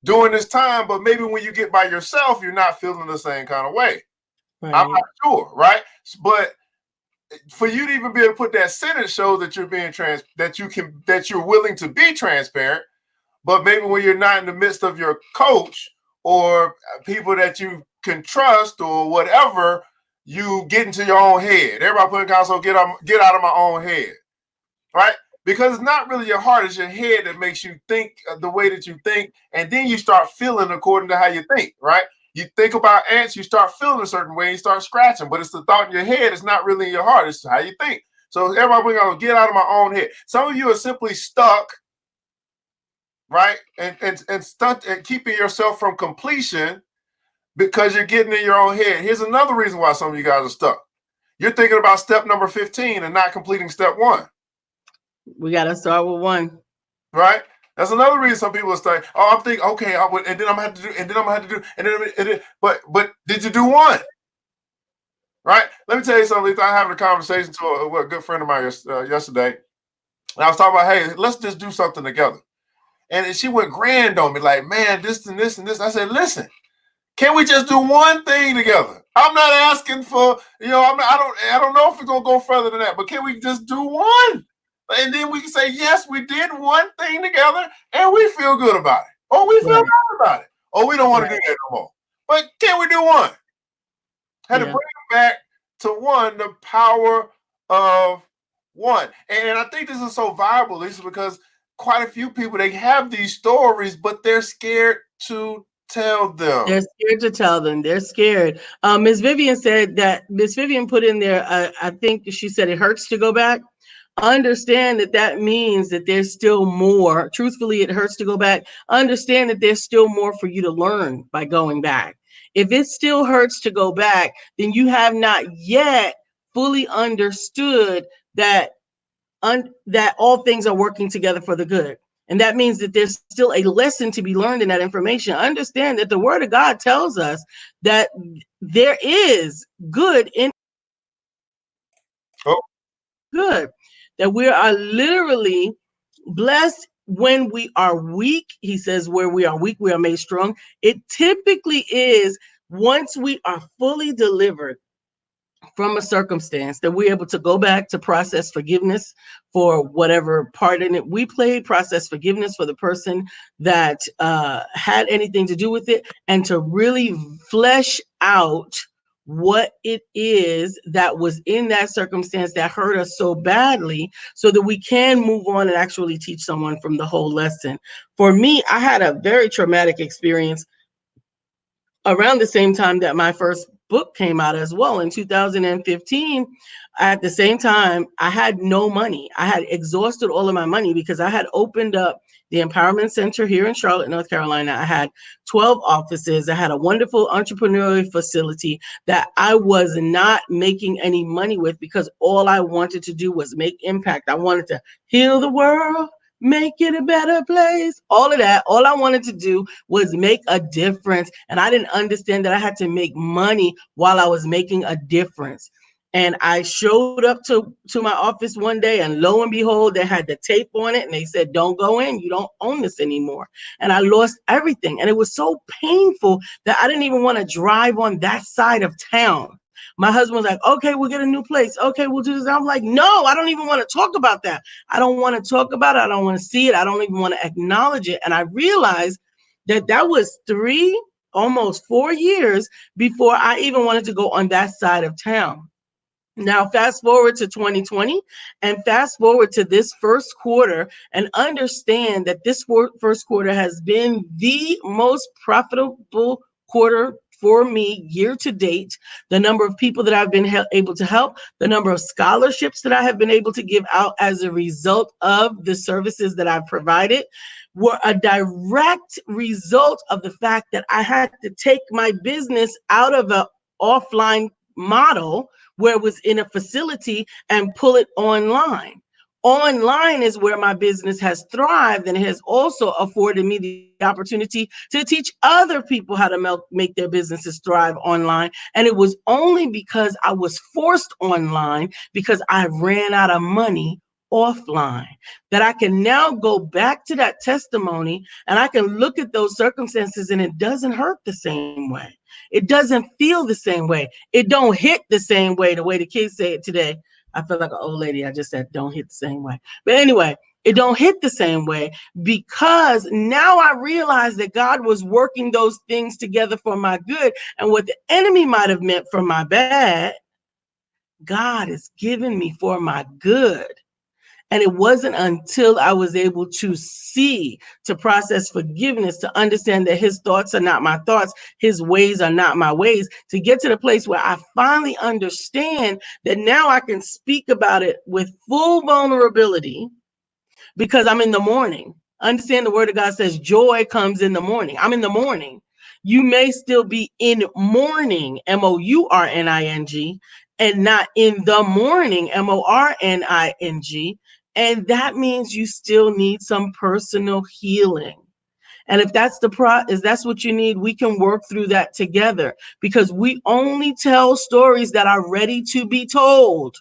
during this time, but maybe when you get by yourself, you're not feeling the same kind of way. Right. I'm not sure, right? But for you to even be able to put that sentence shows that you're being that you're willing to be transparent. But maybe when you're not in the midst of your coach or people that you can trust or whatever, you get into your own head. Everybody put in console, get out of my own head, right? Because it's not really your heart, it's your head that makes you think the way that you think, and then you start feeling according to how you think, right? You think about ants, you start feeling a certain way, you start scratching, but it's the thought in your head, it's not really in your heart, it's how you think. So everybody gonna get out of my own head. Some of you are simply stuck, right? And stuck and keeping yourself from completion because you're getting in your own head. Here's another reason why some of you guys are stuck. You're thinking about step number 15 and not completing step 1. We got to start with 1. Right? That's another reason some people are saying, "Oh, I'm thinking, okay, I would, and then I'm gonna have to do, and then I'm gonna have to do, and then but did you do 1? Right? Let me tell you something. I was having a conversation with a good friend of mine yesterday, and I was talking about, hey, let's just do something together. And she went grand on me, like, man, this and this and this. I said, listen, can we just do one thing together? I'm not asking for, I don't know if it's gonna go further than that, but can we just do 1? And then we can say, yes, we did one thing together and we feel good about it. Or we feel bad about it. Or we don't want to do that no more. But can we do 1? Had to bring it back to 1, the power of 1. And I think this is so viable, Lisa, because quite a few people, they have these stories, but they're scared to tell them. They're scared to tell them. They're scared. Miss Vivian said that, Miss Vivian put in there, I think she said it hurts to go back. Understand that means that there's still more. Truthfully, it hurts to go back. Understand that there's still more for you to learn by going back. If it still hurts to go back, then you have not yet fully understood that that all things are working together for the good. And that means that there's still a lesson to be learned in that information. Understand that the Word of God tells us that there is good in good, that we are literally blessed when we are weak. He says, where we are weak, we are made strong. It typically is once we are fully delivered from a circumstance that we're able to go back to process forgiveness for whatever part in it we played, process forgiveness for the person that had anything to do with it, and to really flesh out what it is that was in that circumstance that hurt us so badly, so that we can move on and actually teach someone from the whole lesson. For me, I had a very traumatic experience around the same time that my first book came out as well, in 2015. At the same time, I had no money. I had exhausted all of my money because I had opened up the Empowerment Center here in Charlotte, North Carolina. I had 12 offices. I had a wonderful entrepreneurial facility that I was not making any money with, because all I wanted to do was make impact. I wanted to heal the world, make it a better place. All of that. All I wanted to do was make a difference. And I didn't understand that I had to make money while I was making a difference. And I showed up to my office one day, and lo and behold, they had the tape on it, and they said, don't go in. You don't own this anymore. And I lost everything. And it was so painful that I didn't even want to drive on that side of town. My husband was like, okay, we'll get a new place. Okay, we'll do this. I'm like, no, I don't even want to talk about that. I don't want to talk about it. I don't want to see it. I don't even want to acknowledge it. And I realized that was 3, almost 4 years before I even wanted to go on that side of town. Now, fast forward to 2020 and fast forward to this first quarter, and understand that this first quarter has been the most profitable quarter for me year to date. The number of people that I've been able to help, the number of scholarships that I have been able to give out as a result of the services that I've provided, were a direct result of the fact that I had to take my business out of an offline model where it was in a facility and pull it online. Online is where my business has thrived, and it has also afforded me the opportunity to teach other people how to make their businesses thrive online. And it was only because I was forced online, because I ran out of money offline, that I can now go back to that testimony, and I can look at those circumstances, and it doesn't hurt the same way. It doesn't feel the same way. It don't hit the same way, the way the kids say it today. I feel like an old lady. I just said don't hit the same way. But anyway, it don't hit the same way, because now I realize that God was working those things together for my good. And what the enemy might have meant for my bad, God is giving me for my good. And it wasn't until I was able to see, to process forgiveness, to understand that his thoughts are not my thoughts, his ways are not my ways, to get to the place where I finally understand that now I can speak about it with full vulnerability because I'm in the morning. Understand the word of God says joy comes in the morning. I'm in the morning. You may still be in mourning, mourning, and not in the morning, morning. And that means you still need some personal healing. And if that's if that's what you need, we can work through that together, because we only tell stories that are ready to be told.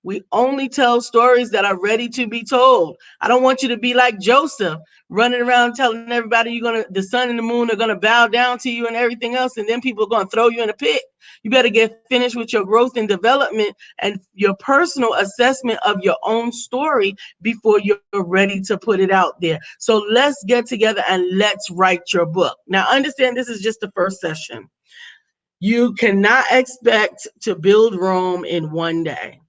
We only tell stories that are ready to be told. I don't want you to be like Joseph, running around telling everybody the sun and the moon are gonna bow down to you and everything else, and then people are gonna throw you in a pit. You better get finished with your growth and development and your personal assessment of your own story before you're ready to put it out there. So let's get together and let's write your book. Now, understand this is just the first session. You cannot expect to build Rome in one day.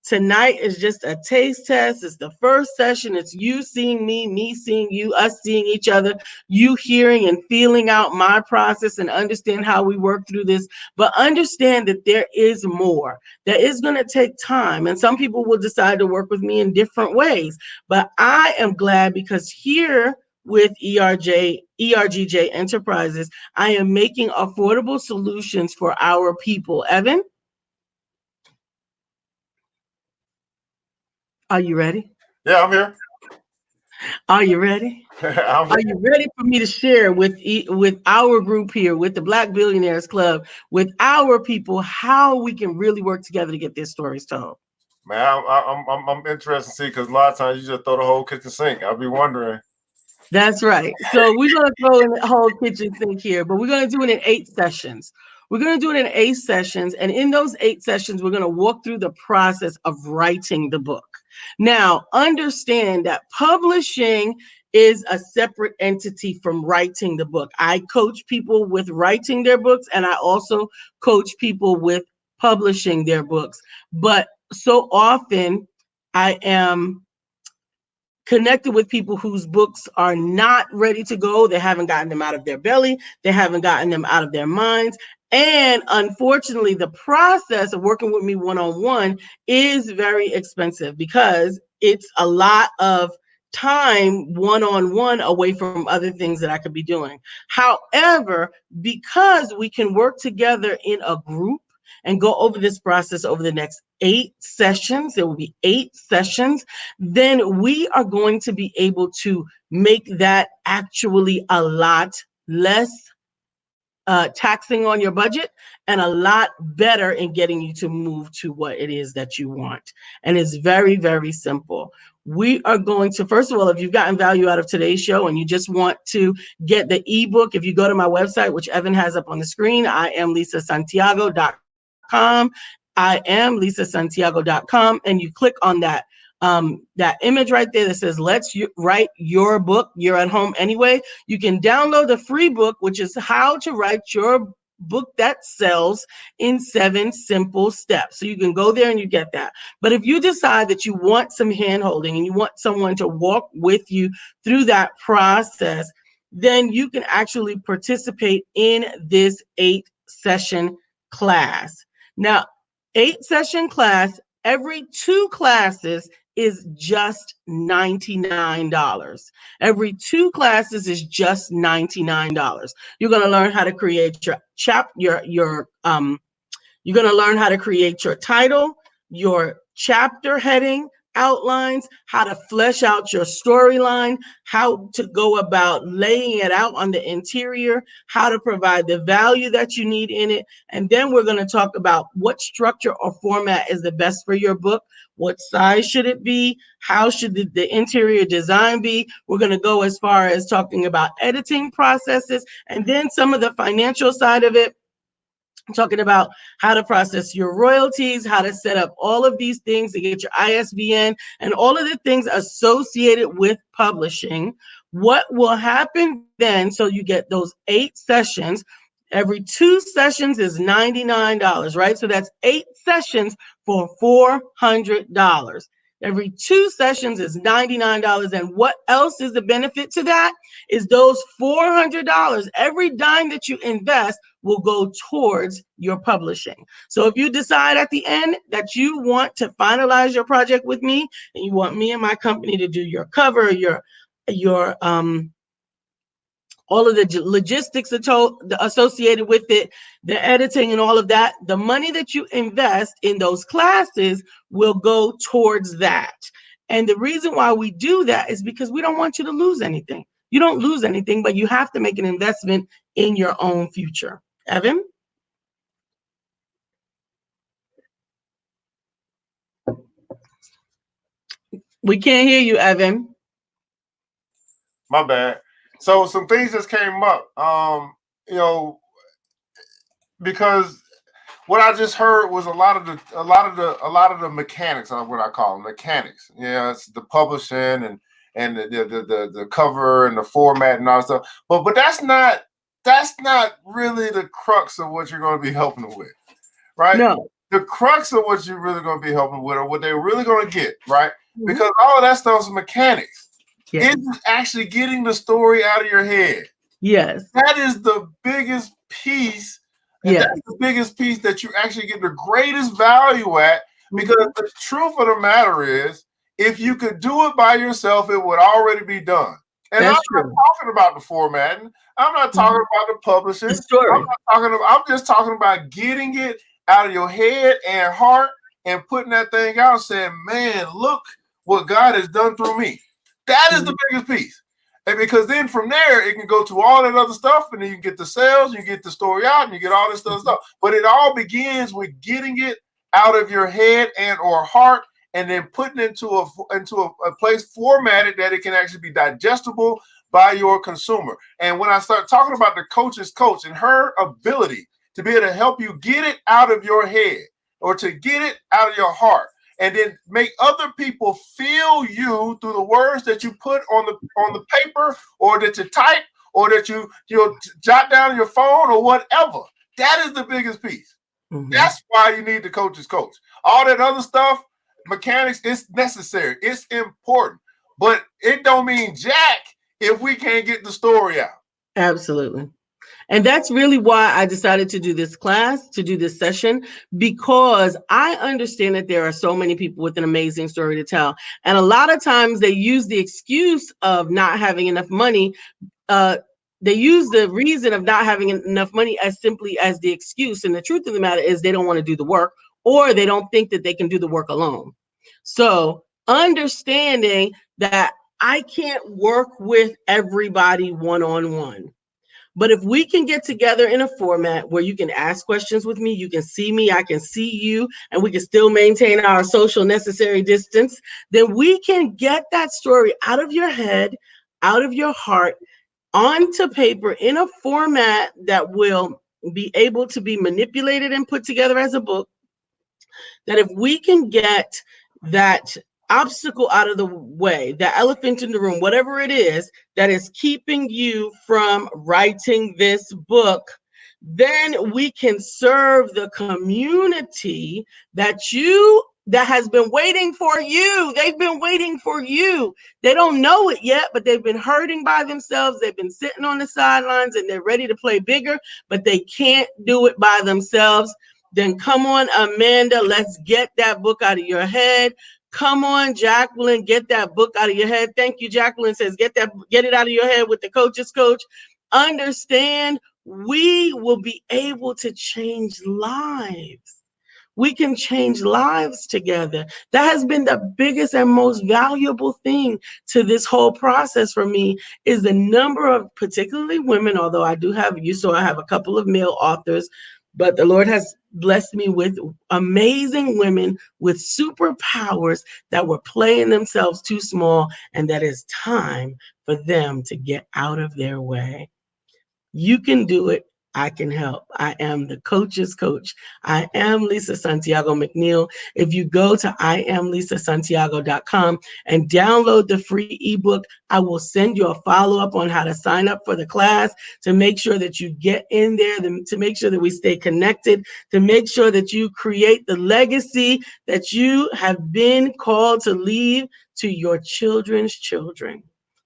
Tonight is just a taste test. It's the first session. It's you seeing me seeing you, us seeing each other, you hearing and feeling out my process and understand how we work through this. But understand that there is more. That is going to take time. And some people will decide to work with me in different ways. But I am glad, because here with ERGJ Enterprises, I am making affordable solutions for our people. Evan? Are you ready? Yeah, I'm here. Are you ready? I'm Are here. you ready for me to share with our group here, with the Black Billionaires Club, with our people, how we can really work together to get their stories told? Man, I'm interested to see, because a lot of times you just throw the whole kitchen sink. I'll be wondering. That's right. So we're going to throw in the whole kitchen sink here, but we're going to do it in 8 sessions. We're going to do it in 8 sessions. And in those 8 sessions, we're going to walk through the process of writing the book. Now, understand that publishing is a separate entity from writing the book. I coach people with writing their books, and I also coach people with publishing their books. But so often I am connected with people whose books are not ready to go. They haven't gotten them out of their belly. They haven't gotten them out of their minds. And unfortunately, the process of working with me one-on-one is very expensive, because it's a lot of time one-on-one away from other things that I could be doing. However, because we can work together in a group and go over this process over the next 8 sessions, there will be 8 sessions, then we are going to be able to make that actually a lot less taxing on your budget, and a lot better in getting you to move to what it is that you want. And it's very, very simple. We are going to, first of all, if you've gotten value out of today's show and you just want to get the ebook, if you go to my website, which Evan has up on the screen, I am lisasantiago.com. I am lisasantiago.com, and you click on that image right there that says let's write your book. You're at home anyway. You can download the free book, which is how to write your book that sells in 7 simple steps. So you can go there and you get that. But if you decide that you want some hand holding and you want someone to walk with you through that process, then you can actually participate in this 8 session class. Now, 8 session class, every 2 classes is just $99. Every 2 classes is just $99. You're going to learn how to create your you're going to learn how to create your title, your chapter heading outlines, how to flesh out your storyline, how to go about laying it out on the interior, how to provide the value that you need in it. And then we're going to talk about what structure or format is the best for your book. What size should it be? How should the interior design be? We're going to go as far as talking about editing processes, and then some of the financial side of it. I'm talking about how to process your royalties, how to set up all of these things to get your ISBN, and all of the things associated with publishing. What will happen then? So you get those 8 sessions. Every 2 sessions is $99, right? So that's 8 sessions for $400. Every 2 sessions is $99. And what else is the benefit to that? Is those $400. Every dime that you invest will go towards your publishing. So if you decide at the end that you want to finalize your project with me, and you want me and my company to do your cover, your all of the logistics associated with it, the editing and all of that, the money that you invest in those classes will go towards that. And the reason why we do that is because we don't want you to lose anything. You don't lose anything, but you have to make an investment in your own future. Evan? We can't hear you, Evan. My bad. So some things just came up. Because what I just heard was a lot of the mechanics of what I call them, mechanics. Yeah, it's the publishing and the cover and the format and all that stuff. But that's not really the crux of what you're going to be helping them with, right? No. The crux of what you're really going to be helping them with, or what they're really going to get, right? Mm-hmm. Because all of that stuff is mechanics. Yes. It's actually getting the story out of your head. Yes. That is the biggest piece. And that's the biggest piece that you actually get the greatest value at, because the truth of the matter is, if you could do it by yourself, it would already be done. And I'm not talking about the formatting. I'm not talking about the publishing. The story. I'm just talking about getting it out of your head and heart and putting that thing out, saying, man, look what God has done through me. That is the biggest piece. And because then from there, it can go to all that other stuff, and then you get the sales, you get the story out, and you get all this other stuff. But it all begins with getting it out of your head and or heart, and then putting it into a place formatted that it can actually be digestible by your consumer. And when I start talking about the coach's coach and her ability to be able to help you get it out of your head or to get it out of your heart, and then make other people feel you through the words that you put on the paper, or that you type, or that you jot down on your phone, or whatever. That is the biggest piece. Mm-hmm. That's why you need the coach's coach. All that other stuff, mechanics, it's necessary. It's important. But it don't mean jack if we can't get the story out. Absolutely. And that's really why I decided to do this class, to do this session, because I understand that there are so many people with an amazing story to tell. And a lot of times they use the excuse of not having enough money. They use the reason of not having enough money as simply as the excuse. And the truth of the matter is they don't want to do the work, or they don't think that they can do the work alone. So understanding that I can't work with everybody one-on-one. But if we can get together in a format where you can ask questions with me, you can see me, I can see you, and we can still maintain our social necessary distance, then we can get that story out of your head, out of your heart, onto paper in a format that will be able to be manipulated and put together as a book. That if we can get that obstacle out of the way, the elephant in the room, whatever it is that is keeping you from writing this book, then we can serve the community that has been waiting for you. They've been waiting for you. They don't know it yet, but they've been hurting by themselves. They've been sitting on the sidelines and they're ready to play bigger, but they can't do it by themselves. Then come on, Amanda, let's get that book out of your head. Come on, Jacqueline, get that book out of your head. Thank you, Jacqueline says, get it out of your head with the coach's coach. Understand, we will be able to change lives. We can change lives together. That has been the biggest and most valuable thing to this whole process for me, is the number of, particularly women, although I do have I have a couple of male authors, but the Lord has blessed me with amazing women with superpowers that were playing themselves too small, and that it's time for them to get out of their way. You can do it. I can help. I am the coach's coach. I am Lisa Santiago McNeill. If you go to IamLisaSantiago.com and download the free ebook, I will send you a follow-up on how to sign up for the class, to make sure that you get in there, to make sure that we stay connected, to make sure that you create the legacy that you have been called to leave to your children's children.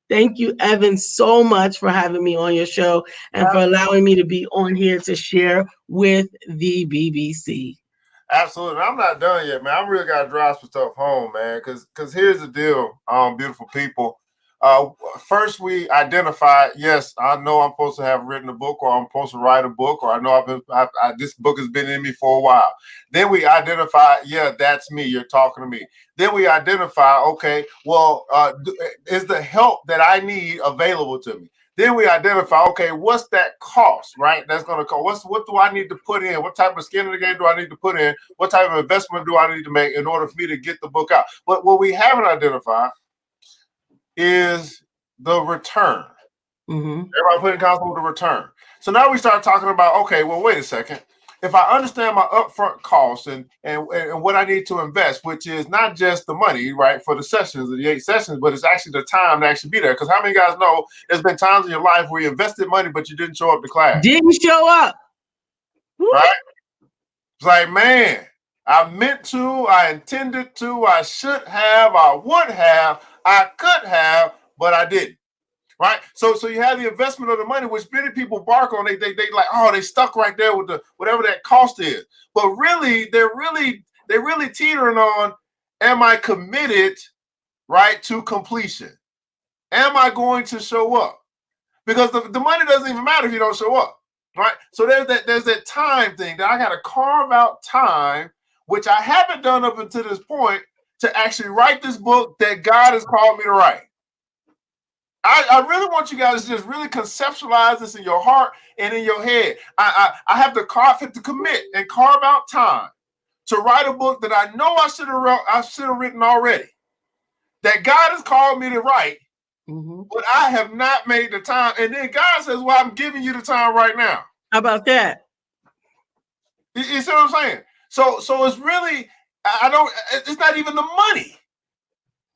Thank you, Evan, so much for having me on your show and for allowing me to be on here to share with the BBC. Absolutely. I'm not done yet, man. I really got to drive some stuff home, man, because here's the deal, beautiful people. First, we identify, yes, I know I'm supposed to have written a book, or I'm supposed to write a book, or I know this book has been in me for a while. Then we identify, yeah, that's me. You're talking to me. Then we identify, okay, well, is the help that I need available to me? Then we identify, okay, what's that cost, right? That's going to cost. What do I need to put in? What type of skin in the game do I need to put in? What type of investment do I need to make in order for me to get the book out? But what we haven't identified is the return. Everybody put in concept with the return. So now we start talking about, okay, well, wait a second. If I understand my upfront costs and what I need to invest, which is not just the money, right, for the sessions, the 8 sessions, but it's actually the time to actually be there. Because how many guys know there's been times in your life where you invested money, but you didn't show up to class? Didn't show up. Right? It's like, man, I meant to, I intended to, I should have, I would have, I could have, but I didn't. Right, so you have the investment of the money, which many people bark on. They like, oh, they stuck right there with the whatever that cost is. But really, they're really teetering on, am I committed, right, to completion? Am I going to show up? Because the money doesn't even matter if you don't show up, right? So there's that time thing that I got to carve out time, which I haven't done up until this point, to actually write this book that God has called me to write. I really want you guys to just really conceptualize this in your heart and in your head. I have to commit and carve out time to write a book that I know I should have written already, that God has called me to write, but I have not made the time. And then God says, well, I'm giving you the time right now. How about that? You see what I'm saying? So it's really, it's not even the money.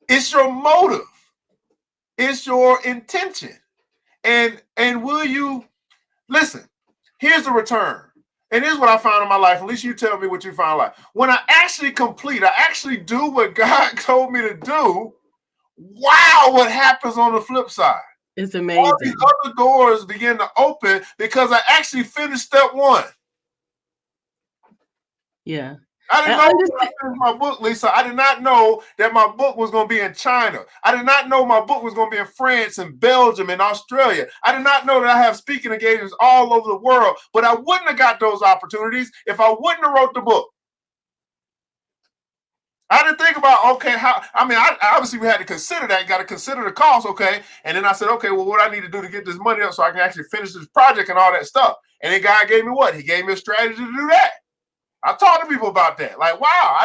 It's your motive. It's your intention. And will you listen? Here's the return. And here's what I found in my life. At least you tell me what you found in life. When I actually complete, I actually do what God told me to do. Wow, what happens on the flip side? It's amazing. All these other doors begin to open because I actually finished step 1. Yeah. I didn't know when I finished my book, Lisa. I did not know that my book was going to be in China. I did not know my book was going to be in France and Belgium and Australia. I did not know that I have speaking engagements all over the world. But I wouldn't have got those opportunities if I wouldn't have wrote the book. I didn't think about, okay, obviously we had to consider that. You got to consider the cost, okay? And then I said, okay, well, what I need to do to get this money up so I can actually finish this project and all that stuff. And then God gave me what? He gave me a strategy to do that. I talk to people about that. Like, wow,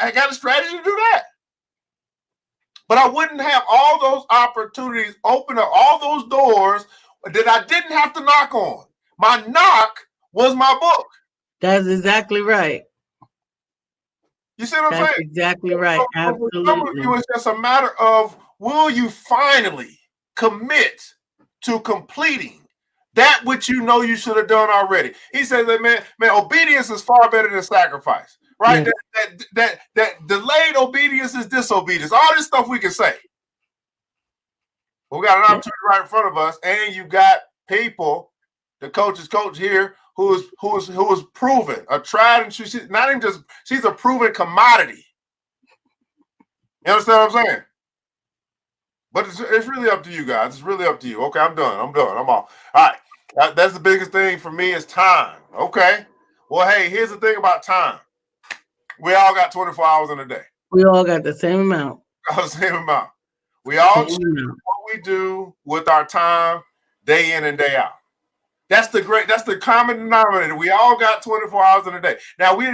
I got a strategy to do that. But I wouldn't have all those opportunities open up, all those doors that I didn't have to knock on. My knock was my book. That's exactly right. You see what I'm saying? That's exactly right. Absolutely. Some of you, it's just a matter of, will you finally commit to completing that which you know you should have done already? He says that, man, obedience is far better than sacrifice, right? Yeah. That delayed obedience is disobedience. All this stuff we can say. But we got an opportunity right in front of us, and you got people, the coach's coach here, who is proven, a tried and true. She's not even just, she's a proven commodity. You understand what I'm saying? But it's really up to you guys. It's really up to you. Okay, I'm done. I'm off. All right. That's the biggest thing for me is time. Okay. Well, hey, here's the thing about time. We all got 24 hours in a day. We all got the same amount. The same amount. We all choose what we do with our time day in and day out. That's the common denominator. We all got 24 hours in a day. Now we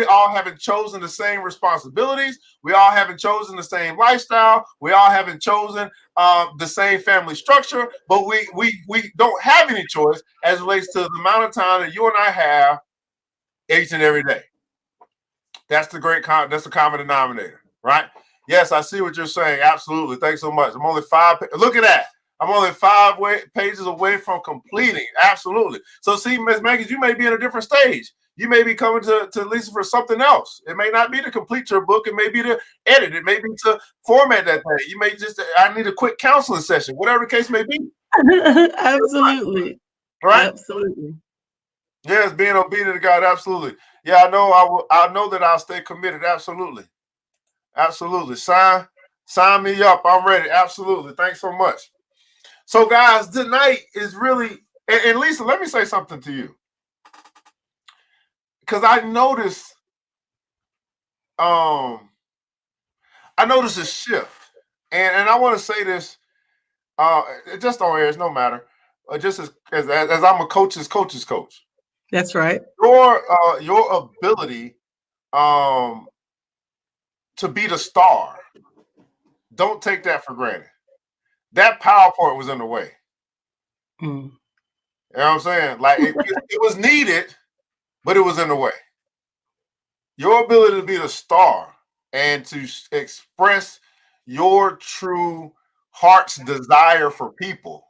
all haven't chosen the same responsibilities. We all haven't chosen the same lifestyle. We all haven't chosen the same family structure, but we don't have any choice as it relates to the amount of time that you and I have each and every day. That's the common denominator, right? Yes, I see what you're saying. Absolutely. Thanks so much. I'm only look at that. I'm only 5 pages away from completing. Absolutely. So see, Ms. Maggie, you may be in a different stage. You may be coming to Lisa for something else. It may not be to complete your book. It may be to edit. It may be to format that thing. You may I need a quick counseling session, whatever the case may be. Absolutely. Right? Absolutely. Yes, being obedient to God. Absolutely. Yeah, I know. I know that I'll stay committed. Absolutely. Absolutely. Sign me up. I'm ready. Absolutely. Thanks so much. So, guys, tonight is really, and Lisa, let me say something to you. Because I noticed a shift. And I want to say this, it just on air, it's no matter. Just as I'm a coach's coach. That's right. Your ability to be the star, don't take that for granted. That PowerPoint was in the way. You know what I'm saying? Like it was needed, but it was in the way. Your ability to be the star and to express your true heart's desire for people,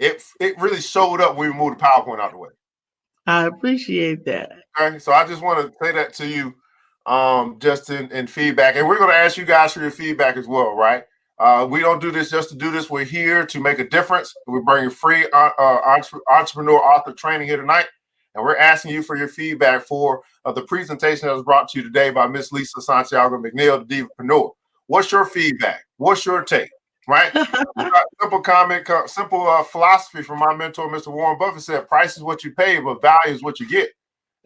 it really showed up when we moved the PowerPoint out the way. I appreciate that. Okay, so I just want to say that to you, just in feedback, and we're going to ask you guys for your feedback as well, right? We don't do this just to do this. We're here to make a difference. We're bringing free entrepreneur author training here tonight, and we're asking you for your feedback for the presentation that was brought to you today by Miss Lisa Santiago McNeill, the Divapreneur. What's your feedback? What's your take? Right? Simple comment, simple philosophy from my mentor, Mr. Warren Buffett said, price is what you pay, but value is what you get.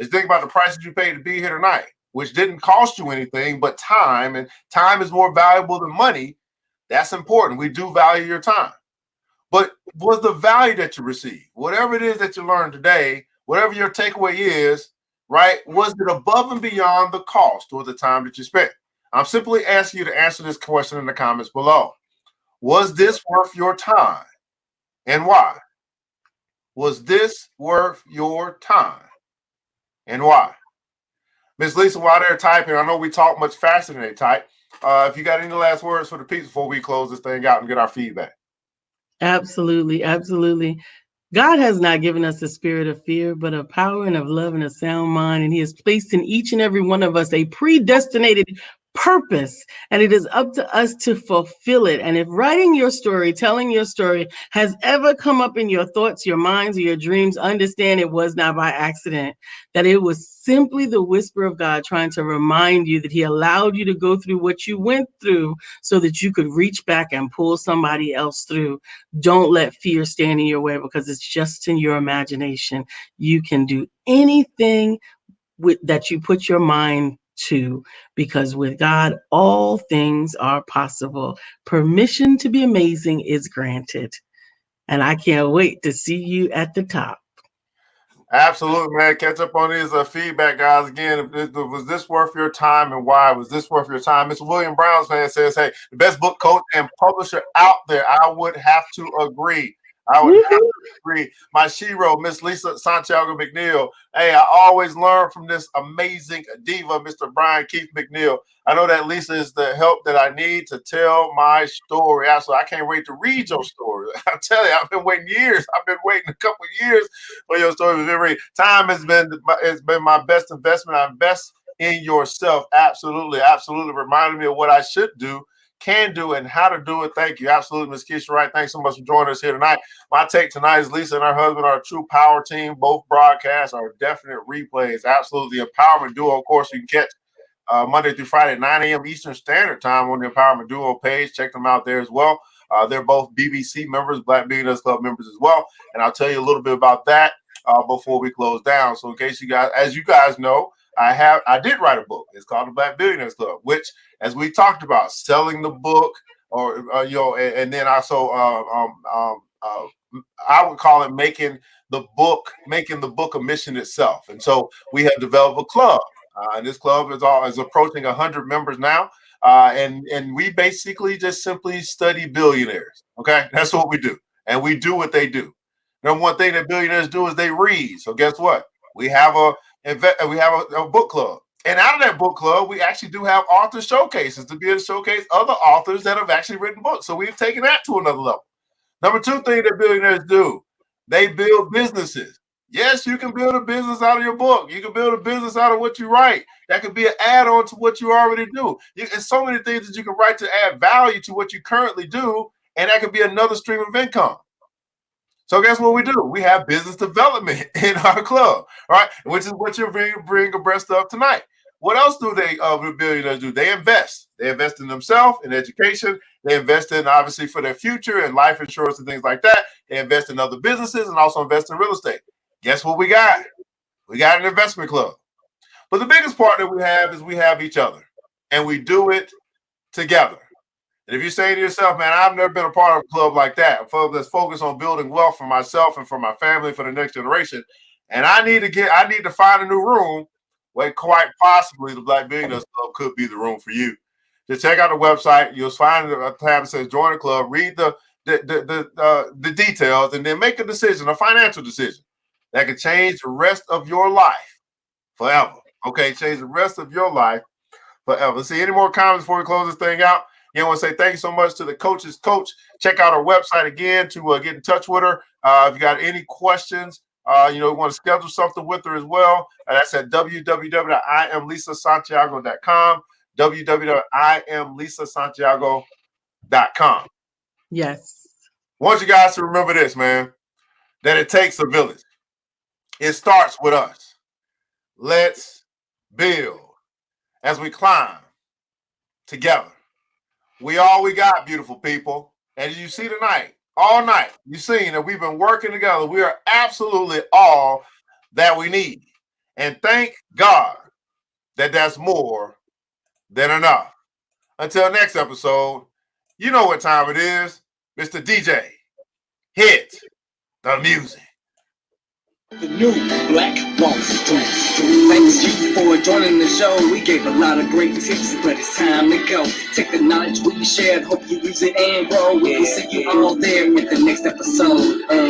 Let's think about the prices you paid to be here tonight, which didn't cost you anything but time, and time is more valuable than money. That's important. We do value your time. But was the value that you received, whatever it is that you learned today, whatever your takeaway is, right, was it above and beyond the cost or the time that you spent? I'm simply asking you to answer this question in the comments below. Was this worth your time? And why? Was this worth your time? And why? Miss Lisa, while they're typing, I know we talk much faster than they type. If you got any last words for the people before we close this thing out and get our feedback. Absolutely. Absolutely. God has not given us a spirit of fear, but of power and of love and a sound mind. And he has placed in each and every one of us a predestinated purpose, and it is up to us to fulfill it. And if writing your story, telling your story has ever come up in your thoughts, your minds, or your dreams, understand it was not by accident, that it was simply the whisper of God trying to remind you that he allowed you to go through what you went through so that you could reach back and pull somebody else through. Don't let fear stand in your way, because it's just in your imagination. You can do anything that you put your mind to, because with God, all things are possible. Permission to be amazing is granted. And I can't wait to see you at the top. Absolutely, man. Catch up on these feedback, guys. Again, was this worth your time and why? Was this worth your time? Mr. William Brown's man says, hey, the best book coach and publisher out there. I would have to agree. My shero, Miss Lisa Santiago McNeill. Hey, I always learn from this amazing diva, Mr. Brian Keith McNeill. I know that Lisa is the help that I need to tell my story. Absolutely. I can't wait to read your story. I tell you, I've been waiting years. I've been waiting a couple of years for your story. Time has been my best investment. I invest in yourself. Absolutely. Absolutely. Reminding me of what I should do, can do, and how to do it. Thank you. Absolutely, Ms. Keisha Wright. Thanks so much for joining us here tonight. My take tonight is Lisa and her husband are a true power team. Both broadcasts are definite replays. Absolutely. Empowerment Duo, of course, you can catch Monday through Friday at 9 a.m. Eastern Standard Time on the Empowerment Duo page. Check them out there as well. They're both BBC members, Black Billionaires Club members as well. And I'll tell you a little bit about that before we close down. So in case you guys, as you guys know, I did write a book. It's called the Black Billionaires Club, which, as we talked about, selling the book, or and then also I would call it making the book a mission itself. And so we have developed a club. And this club is approaching 100 members now. And we basically just simply study billionaires. Okay, that's what we do. And we do what they do. Number one thing that billionaires do is they read. So guess what? We have a book club. And out of that book club, we actually do have author showcases to be able to showcase other authors that have actually written books. So we've taken that to another level. Number two thing that billionaires do, they build businesses. Yes, you can build a business out of your book. You can build a business out of what you write. That could be an add-on to what you already do. There's so many things that you can write to add value to what you currently do, and that could be another stream of income. So guess what we do? We have business development in our club, right? Which is what you're bring abreast of tonight. What else do billionaires do? They invest. They invest in themselves, in education. They invest in, obviously, for their future and life insurance and things like that. They invest in other businesses and also invest in real estate. Guess what we got? We got an investment club. But the biggest part that we have is we have each other, and we do it together. And if you're saying to yourself, man, I've never been a part of a club like that, a club that's focused on building wealth for myself and for my family, for the next generation, and I need to find a new room, well, quite possibly the Black Billionaires Club could be the room for you. Just check out the website. You'll find a tab that says join the club, read the details, and then make a decision, a financial decision that could change the rest of your life forever. Okay, change the rest of your life forever. See, any more comments before we close this thing out? I want to say thank you so much to the coach's coach. Check out our website again to get in touch with her. If you got any questions, you want to schedule something with her as well. That's at www.IamLisaSantiago.com, www.IamLisaSantiago.com. Yes. I want you guys to remember this, man, that it takes a village. It starts with us. Let's build as we climb together. We got, beautiful people. And as you see tonight, all night, you've seen that we've been working together. We are absolutely all that we need. And thank God that that's more than enough. Until next episode, you know what time it is. Mr. DJ, hit the music. The new Black Wall Street. Thanks you for joining the show. We gave a lot of great tips, but it's time to go. Take the knowledge we shared, hope you use it and grow. We will see you all there with the next episode of